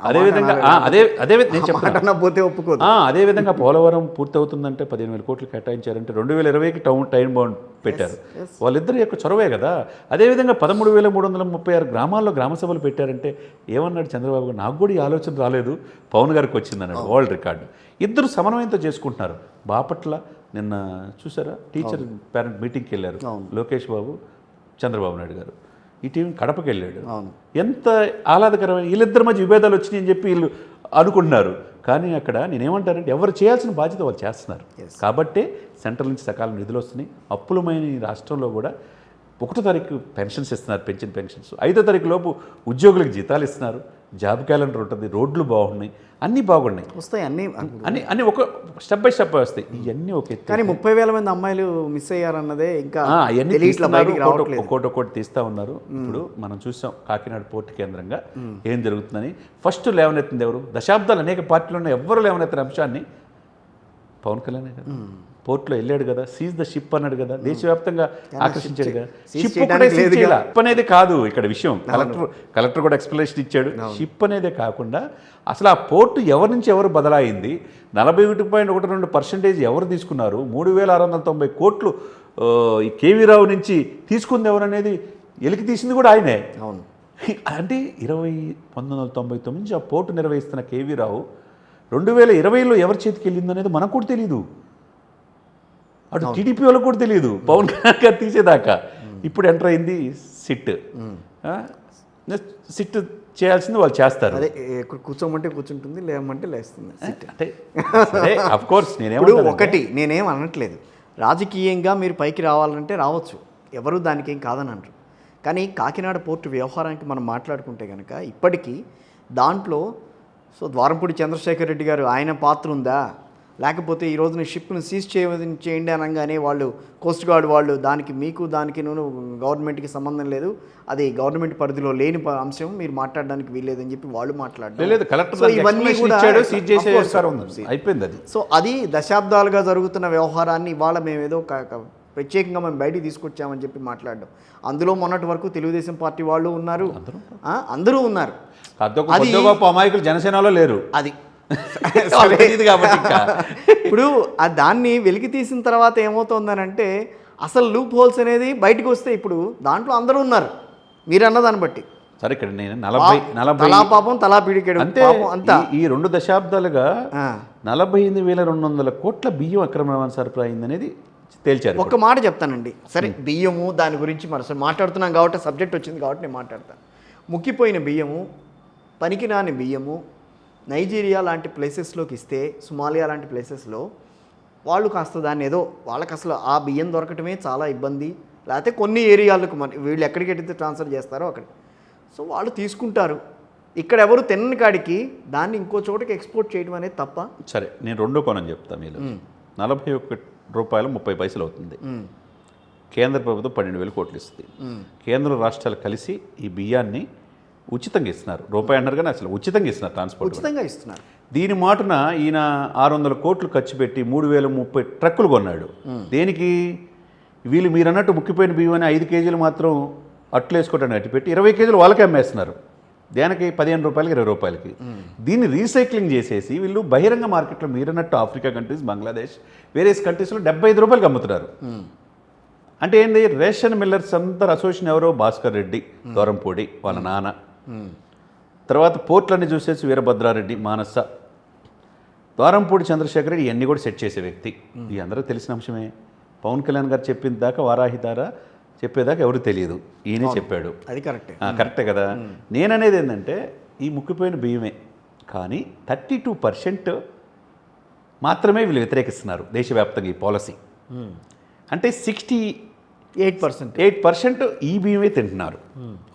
అదేవిధంగా నేను చెప్తాను, అదేవిధంగా పోలవరం పూర్తవుతుందంటే 15,000 కోట్లు కేటాయించారంటే 2020కి టైం బౌండ్ పెట్టారు. వాళ్ళిద్దరి యొక్క చొరవే కదా. అదేవిధంగా 13,336 గ్రామాల్లో గ్రామ సభలు పెట్టారంటే ఏమన్నాడు చంద్రబాబు గారు? నాకు కూడా ఈ ఆలోచన రాలేదు, పవన్ గారికి వచ్చిందన్నాడు. World record. ఇద్దరు సమన్వయంతో చేసుకుంటున్నారు. బాపట్ల నిన్న చూసారా, టీచర్ పేరెంట్ మీటింగ్కి వెళ్ళారు లోకేష్ బాబు, చంద్రబాబు నాయుడు గారు. ఈ టీం కడపకి వెళ్ళాడు. ఎంత ఆహ్లాదకరమైన, వీళ్ళిద్దరి మధ్య విభేదాలు వచ్చినాయి అని చెప్పి వీళ్ళు అనుకుంటున్నారు. కానీ అక్కడ నేనేమంటానంటే ఎవరు చేయాల్సిన బాధ్యత వాళ్ళు చేస్తున్నారు. కాబట్టే సెంట్రల్ నుంచి సకాలం నిధులు వస్తున్నాయి. అప్పులమైన ఈ రాష్ట్రంలో కూడా 1వ తారీఖు పెన్షన్స్ ఇస్తున్నారు, పెన్షన్స్. 5వ తారీఖు లోపు ఉద్యోగులకు జీతాలు ఇస్తున్నారు. జాబ్ క్యాలెండర్ ఉంటుంది, రోడ్లు బాగున్నాయి, అన్నీ బాగున్నాయి, వస్తాయి. అన్నీ ఒక స్టెప్ బై స్టెప్ వస్తాయి. ఇవన్నీ ఒక ఎత్తు. కానీ 30,000 మంది అమ్మాయిలు మిస్ అయ్యారన్నదే ఇంకా అవన్నీ ఒక్కోటి తీస్తూ ఉన్నారు. ఇప్పుడు మనం చూసాం కాకినాడ పోర్టు కేంద్రంగా ఏం జరుగుతుందని. ఫస్ట్ లేవనెత్తింది ఎవరు? దశాబ్దాలు అనేక పార్టీలు ఉన్న ఎవ్వరు లేవనెత్తిన అంశాన్ని పవన్ కళ్యాణ్ కదా. పోర్ట్లో వెళ్ళాడు కదా, సీజ్ ద షిప్ అన్నాడు కదా, దేశవ్యాప్తంగా ఆకర్షించాడు కదా. seize షిప్ చేయడానికి ఒకటే లేదుగా. షిప్ అనేది కాదు ఇక్కడ విషయం. కలెక్టర్ కూడా ఎక్స్ప్లెనేషన్ ఇచ్చాడు. షిప్ అనేదే కాకుండా అసలు ఆ పోర్టు ఎవరి నుంచి ఎవరు బదలాయింది, 41.12% ఎవరు తీసుకున్నారు, 3,690 కోట్లు ఈ కేవీ రావు నుంచి తీసుకుంది ఎవరు అనేది ఎలికి తీసింది కూడా ఆయనే. అవును. అంటే 1999 నుంచి ఆ పోర్టు నిర్వహిస్తున్న కేవీ రావు 2020లో ఎవరి చేతికి వెళ్ళింది అనేది మనకు కూడా తెలియదు. అటు టీడీపీ వాళ్ళకు కూడా తెలియదు, పవన్ కళ్యాణ్ గారు తీసేదాకా. ఇప్పుడు ఎంటర్ అయింది సిట్. సిట్ చేయాల్సింది వాళ్ళు చేస్తారు. అదే కూర్చోమంటే కూర్చుంటుంది, లేవమంటే లేస్తుంది. అంటే అఫ్ కోర్స్ ఇప్పుడు ఒకటి నేనేం అనట్లేదు, రాజకీయంగా మీరు పైకి రావాలంటే రావచ్చు, ఎవరు దానికి ఏం కాదని అంటారు. కానీ కాకినాడ పోర్టు వ్యవహారానికి మనం మాట్లాడుకుంటే కనుక ఇప్పటికీ దాంట్లో ద్వారంపూడి చంద్రశేఖర్ రెడ్డి గారు ఆయన పాత్ర ఉందా, లేకపోతే ఈ రోజున షిప్ను సీజ్ చేయండి అనగానే వాళ్ళు కోస్ట్ గార్డ్ వాళ్ళు దానికి గవర్నమెంట్కి సంబంధం లేదు, అది గవర్నమెంట్ పరిధిలో లేని అంశం, మీరు మాట్లాడడానికి వీల్లేదని చెప్పి వాళ్ళు మాట్లాడలేదు. ఇవన్నీ కూడా అయిపోయింది అది. సో అది దశాబ్దాలుగా జరుగుతున్న వ్యవహారాన్ని ఇవాళ మేమేదో ప్రత్యేకంగా మేము బయటికి తీసుకొచ్చామని చెప్పి మాట్లాడడం. అందులో మొన్నటి వరకు తెలుగుదేశం పార్టీ వాళ్ళు ఉన్నారు, అందరూ ఉన్నారు. అమాయకులు జనసేనలో లేరు. అది ఇప్పుడు దాన్ని వెలికి తీసిన తర్వాత ఏమవుతుందనంటే అసలు లూప్ హోల్స్ అనేది బయటకు వస్తే ఇప్పుడు దాంట్లో అందరూ ఉన్నారు మీరు అన్నదాన్ని బట్టి. సరే ఇక్కడ నేను 40 పాపం తలా పీడికేడు అంతే. ఈ 2 దశాబ్దాలుగా 48,200 కోట్ల బియ్యం అక్రమ సరఫరా అయిందనేది తేల్చారు. ఒక్క మాట చెప్తానండి. సరే బియ్యము దాని గురించి మరి మాట్లాడుతున్నాం కాబట్టి సబ్జెక్ట్ వచ్చింది కాబట్టి నేను మాట్లాడతాను. ముక్కిపోయిన బియ్యము, పనికిరాని బియ్యము నైజీరియా లాంటి ప్లేసెస్లోకి ఇస్తే, సొమాలియా లాంటి ప్లేసెస్లో వాళ్ళు కాస్త దాన్ని ఏదో వాళ్ళకి అసలు ఆ బియ్యం దొరకటమే చాలా ఇబ్బంది, లేకపోతే కొన్ని ఏరియాలకు వీళ్ళు ఎక్కడికైతే ట్రాన్స్ఫర్ చేస్తారో అక్కడ సో వాళ్ళు తీసుకుంటారు. ఇక్కడ ఎవరు తినని కాడికి దాన్ని ఇంకో చోటకి ఎక్స్పోర్ట్ చేయడం అనేది తప్ప. సరే నేను రెండో కోణం చెప్తాను. మీరు 41 రూపాయలు 30 పైసలు అవుతుంది. కేంద్ర ప్రభుత్వం 12,000 కోట్లు ఇస్తుంది. కేంద్ర రాష్ట్రాలు కలిసి ఈ బియ్యాన్ని ఉచితంగా ఇస్తున్నారు. రూపాయి అన్నారు కానీ అసలు ఉచితంగా ఇస్తున్నారు, ట్రాన్స్పోర్ట్ ఉచితంగా ఇస్తున్నారు. దీని మాటున ఈయన 600 కోట్లు ఖర్చు పెట్టి 3,030 ట్రక్కులు కొన్నాడు. దేనికి? వీళ్ళు మీరు అన్నట్టు ముక్కిపోయిన బియ్యం అని 5 కేజీలు మాత్రం అట్లు వేసుకోవడానికి అట్టి పెట్టి 20 కేజీలు వాళ్ళకే అమ్మేస్తున్నారు. దానికి 15 రూపాయలకి 20 రూపాయలకి. దీన్ని రీసైక్లింగ్ చేసేసి వీళ్ళు బహిరంగ మార్కెట్లో మీరన్నట్టు ఆఫ్రికా కంట్రీస్, బంగ్లాదేశ్, వేరియస్ కంట్రీస్లో 75 రూపాయలకి అమ్ముతున్నారు. అంటే ఏంటి? రేషన్ మిల్లర్స్ అందరు అసోసియేషన్ ఎవరో భాస్కర్ రెడ్డి దూరంపూడి వాళ్ళ నాన్న, తర్వాత పోర్ట్లన్నీ చూసేసి వీరభద్రారెడ్డి, మానస, ద్వారంపూడి చంద్రశేఖర్ రెడ్డి ఇవన్నీ కూడా సెట్ చేసే వ్యక్తి. ఇది అందరూ తెలిసిన అంశమే. పవన్ కళ్యాణ్ గారు చెప్పిన దాకా వారాహిదారా చెప్పేదాకా ఎవరు తెలియదు, ఈయనే చెప్పాడు. అది కరెక్టే కదా. నేననేది ఏంటంటే ఈ ముక్కిపోయిన బియ్యమే, కానీ 32% మాత్రమే వీళ్ళు వ్యతిరేకిస్తున్నారు దేశవ్యాప్తంగా ఈ పాలసీ. అంటే 68% ఈ బియ్యమే తింటున్నారు.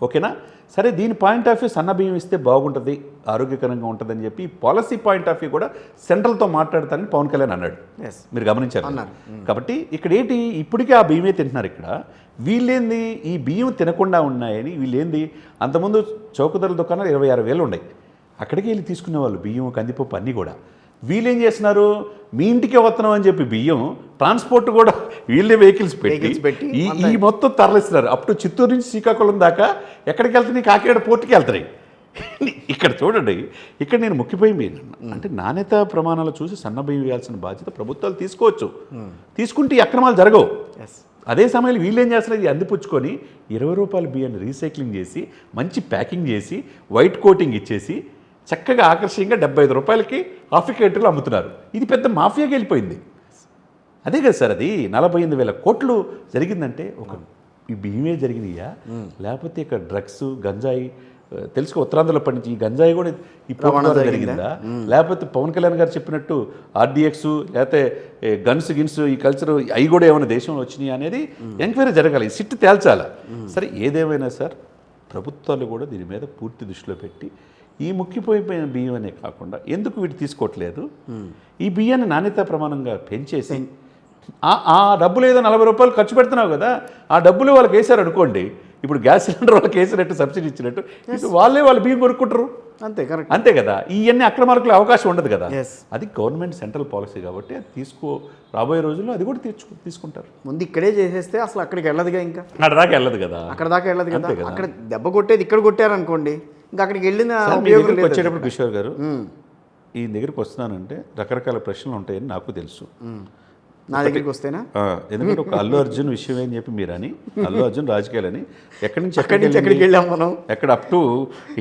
ఓకేనా? సరే దీని పాయింట్ ఆఫ్ వ్యూ సన్న బియ్యం ఇస్తే బాగుంటుంది, ఆరోగ్యకరంగా ఉంటుందని చెప్పి పాలసీ పాయింట్ ఆఫ్ వ్యూ కూడా సెంట్రల్తో మాట్లాడతానని పవన్ కళ్యాణ్ అన్నాడు. మీరు గమనించారు. కాబట్టి ఇక్కడ ఏంటి, ఇప్పటికే ఆ బియ్యమే తింటున్నారు. ఇక్కడ వీళ్ళేంది ఈ బియ్యం తినకుండా ఉన్నాయని వీళ్ళేంది అంతకుముందు చౌకధరల దుకాణాలు 26,000 ఉన్నాయి, అక్కడికి వెళ్ళి తీసుకునే వాళ్ళు బియ్యం, కందిపప్పు అన్నీ కూడా. వీళ్ళు ఏం చేస్తున్నారు, మీ ఇంటికే వస్తున్నాం అని చెప్పి బియ్యం ట్రాన్స్పోర్ట్ కూడా వీళ్ళే వెహికల్స్ పెట్టి ఈ మొత్తం తరలిస్తున్నారు. అప్పుడు చిత్తూరు నుంచి శ్రీకాకుళం దాకా ఎక్కడికి వెళ్తున్నాయి? కాకినాడ పోర్టుకి వెళ్తాయి. ఇక్కడ చూడండి, ఇక్కడ నేను ముక్కిపోయి మీరు అంటే నాణ్యత ప్రమాణాలు చూసి సన్న బియ్యం వేయాల్సిన బాధ్యత ప్రభుత్వాలు తీసుకోవచ్చు. తీసుకుంటే ఈ అక్రమాలు జరగవు. అదే సమయంలో వీళ్ళు ఏం చేస్తున్నారు, ఇది అందిపుచ్చుకొని 20 రూపాయల బియ్యాన్ని రీసైక్లింగ్ చేసి మంచి ప్యాకింగ్ చేసి వైట్ కోటింగ్ ఇచ్చేసి చక్కగా ఆకర్షణీయంగా 75 రూపాయలకి ఆఫ్రికా కంట్రీలో అమ్ముతున్నారు. ఇది పెద్ద మాఫియాకి వెళ్ళిపోయింది. అదే కదా సార్, అది 48,000 కోట్లు జరిగిందంటే ఒక ఈ బియ్యమే జరిగినాయా, లేకపోతే ఇక్కడ డ్రగ్స్, గంజాయి తెలుసుకో ఉత్తరాంధ్రలో పండించి ఈ గంజాయి కూడా ఈ ప్రమాణం జరిగిందా, లేకపోతే పవన్ కళ్యాణ్ గారు చెప్పినట్టు ఆర్డిఎక్స్ లేకపోతే గిన్స్ ఈ కల్చర్ అవి కూడా ఏమైనా దేశంలో వచ్చినాయి అనేది ఎంక్వైరీ జరగాలి, సిట్ తేల్చాలి. సరే ఏదేమైనా సార్ ప్రభుత్వాలు కూడా దీని మీద పూర్తి దృష్టిలో పెట్టి ఈ ముక్కిపోయిపోయిన బియ్యం అనే కాకుండా ఎందుకు వీటి తీసుకోవట్లేదు, ఈ బియ్యాన్ని నాణ్యత ప్రమాణంగా పెంచేసి ఆ డబ్బులు ఏదో 40 రూపాయలు ఖర్చు పెడుతున్నావు కదా, ఆ డబ్బులు వాళ్ళకి వేసారు అనుకోండి, ఇప్పుడు గ్యాస్ సిలిండర్ వాళ్ళకి వేసినట్టు సబ్సిడీ ఇచ్చినట్టు వాళ్ళే వాళ్ళ బియ్యం కొనుక్కుంటారు. అంతే కరెక్ట్. అంతే కదా, ఇవన్నీ అక్రమార్కుల అవకాశం ఉండదు కదా. Yes. అది గవర్నమెంట్ సెంట్రల్ పాలసీ కాబట్టి అది రాబోయే రోజుల్లో అది కూడా తీసుకుంటారు. ముందు ఇక్కడే చేసేస్తే అసలు అక్కడికి వెళ్ళదుగా, ఇంకా అక్కడ దాకా వెళ్ళదు కదా. అక్కడ దాకా వెళ్ళదు కదా. అంతే కదా. అక్కడ దెబ్బ కొట్టేది ఇక్కడ కొట్టారనుకోండి, ఇంకా అక్కడికి వెళ్ళిన సార్, మీ ఉపయోగం దగ్గరికి లేదు. వచ్చేటప్పుడు కిషోర్ గారు, ఈ దగ్గరికి వస్తున్నానంటే రకరకాల ప్రశ్నలు ఉంటాయని నాకు తెలుసు. నా దగ్గరికి వస్తేనా ఎందుకంటే ఒక అల్లు అర్జున్ విషయం అని చెప్పి మీరని, అల్లు అర్జున్ రాజకీయాలని ఎక్కడి నుంచి అక్కడి నుంచి ఎక్కడికి వెళ్ళాం మనం, ఎక్కడ అప్ టు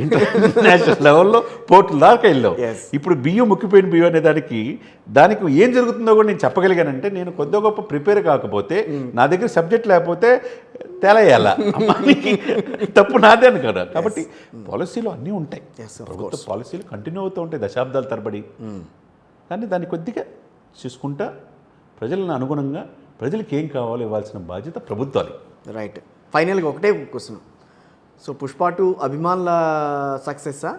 ఇంటర్నేషనల్ లెవెల్లో పోర్టుల దాకా వెళ్ళాం. Yes. ఇప్పుడు బియ్యం ముక్కిపోయిన బియ్యం అనే దానికి ఏం జరుగుతుందో కూడా నేను చెప్పగలిగానంటే, నేను కొద్దిగా గొప్ప ప్రిపేర్ కాకపోతే, నా దగ్గర సబ్జెక్ట్ లేకపోతే తెలయాల తప్పు నాదే అని కదా. కాబట్టి పాలసీలు అన్నీ ఉంటాయి, Yes, of ప్రభుత్వ పాలసీలు కంటిన్యూ అవుతూ ఉంటాయి దశాబ్దాల తరబడి. కానీ దాన్ని కొద్దిగా చూసుకుంటా ప్రజలను అనుగుణంగా ప్రజలకు ఏం కావాలో ఇవ్వాల్సిన బాధ్యత ప్రభుత్వాలు. రైట్. ఫైనల్గా ఒకటే క్వశ్చన్. సో పుష్ప 2 అభిమానుల సక్సెస్సా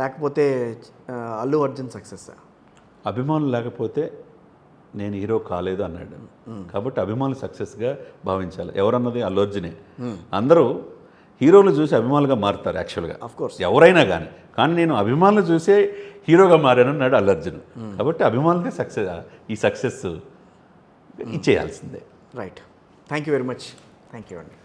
లేకపోతే అల్లు అర్జున్ సక్సెస్సా? అభిమానులు లేకపోతే నేను హీరో కాలేదు అన్నాడు, కాబట్టి అభిమానులు సక్సెస్గా భావించాలి. ఎవరన్నది అల్లు అర్జునే. అందరూ హీరోలు చూసి అభిమానులుగా మారుతారు యాక్చువల్గా, ఆఫ్ కోర్స్ ఎవరైనా కానీ నేను అభిమానులు చూసే హీరోగా మారాను అన్నాడు అల్లు అర్జున్. కాబట్టి అభిమానులదే ఈ సక్సెస్ ఇచ్చేయాల్సిందే. Right. Thank you very much. Thank you అండి.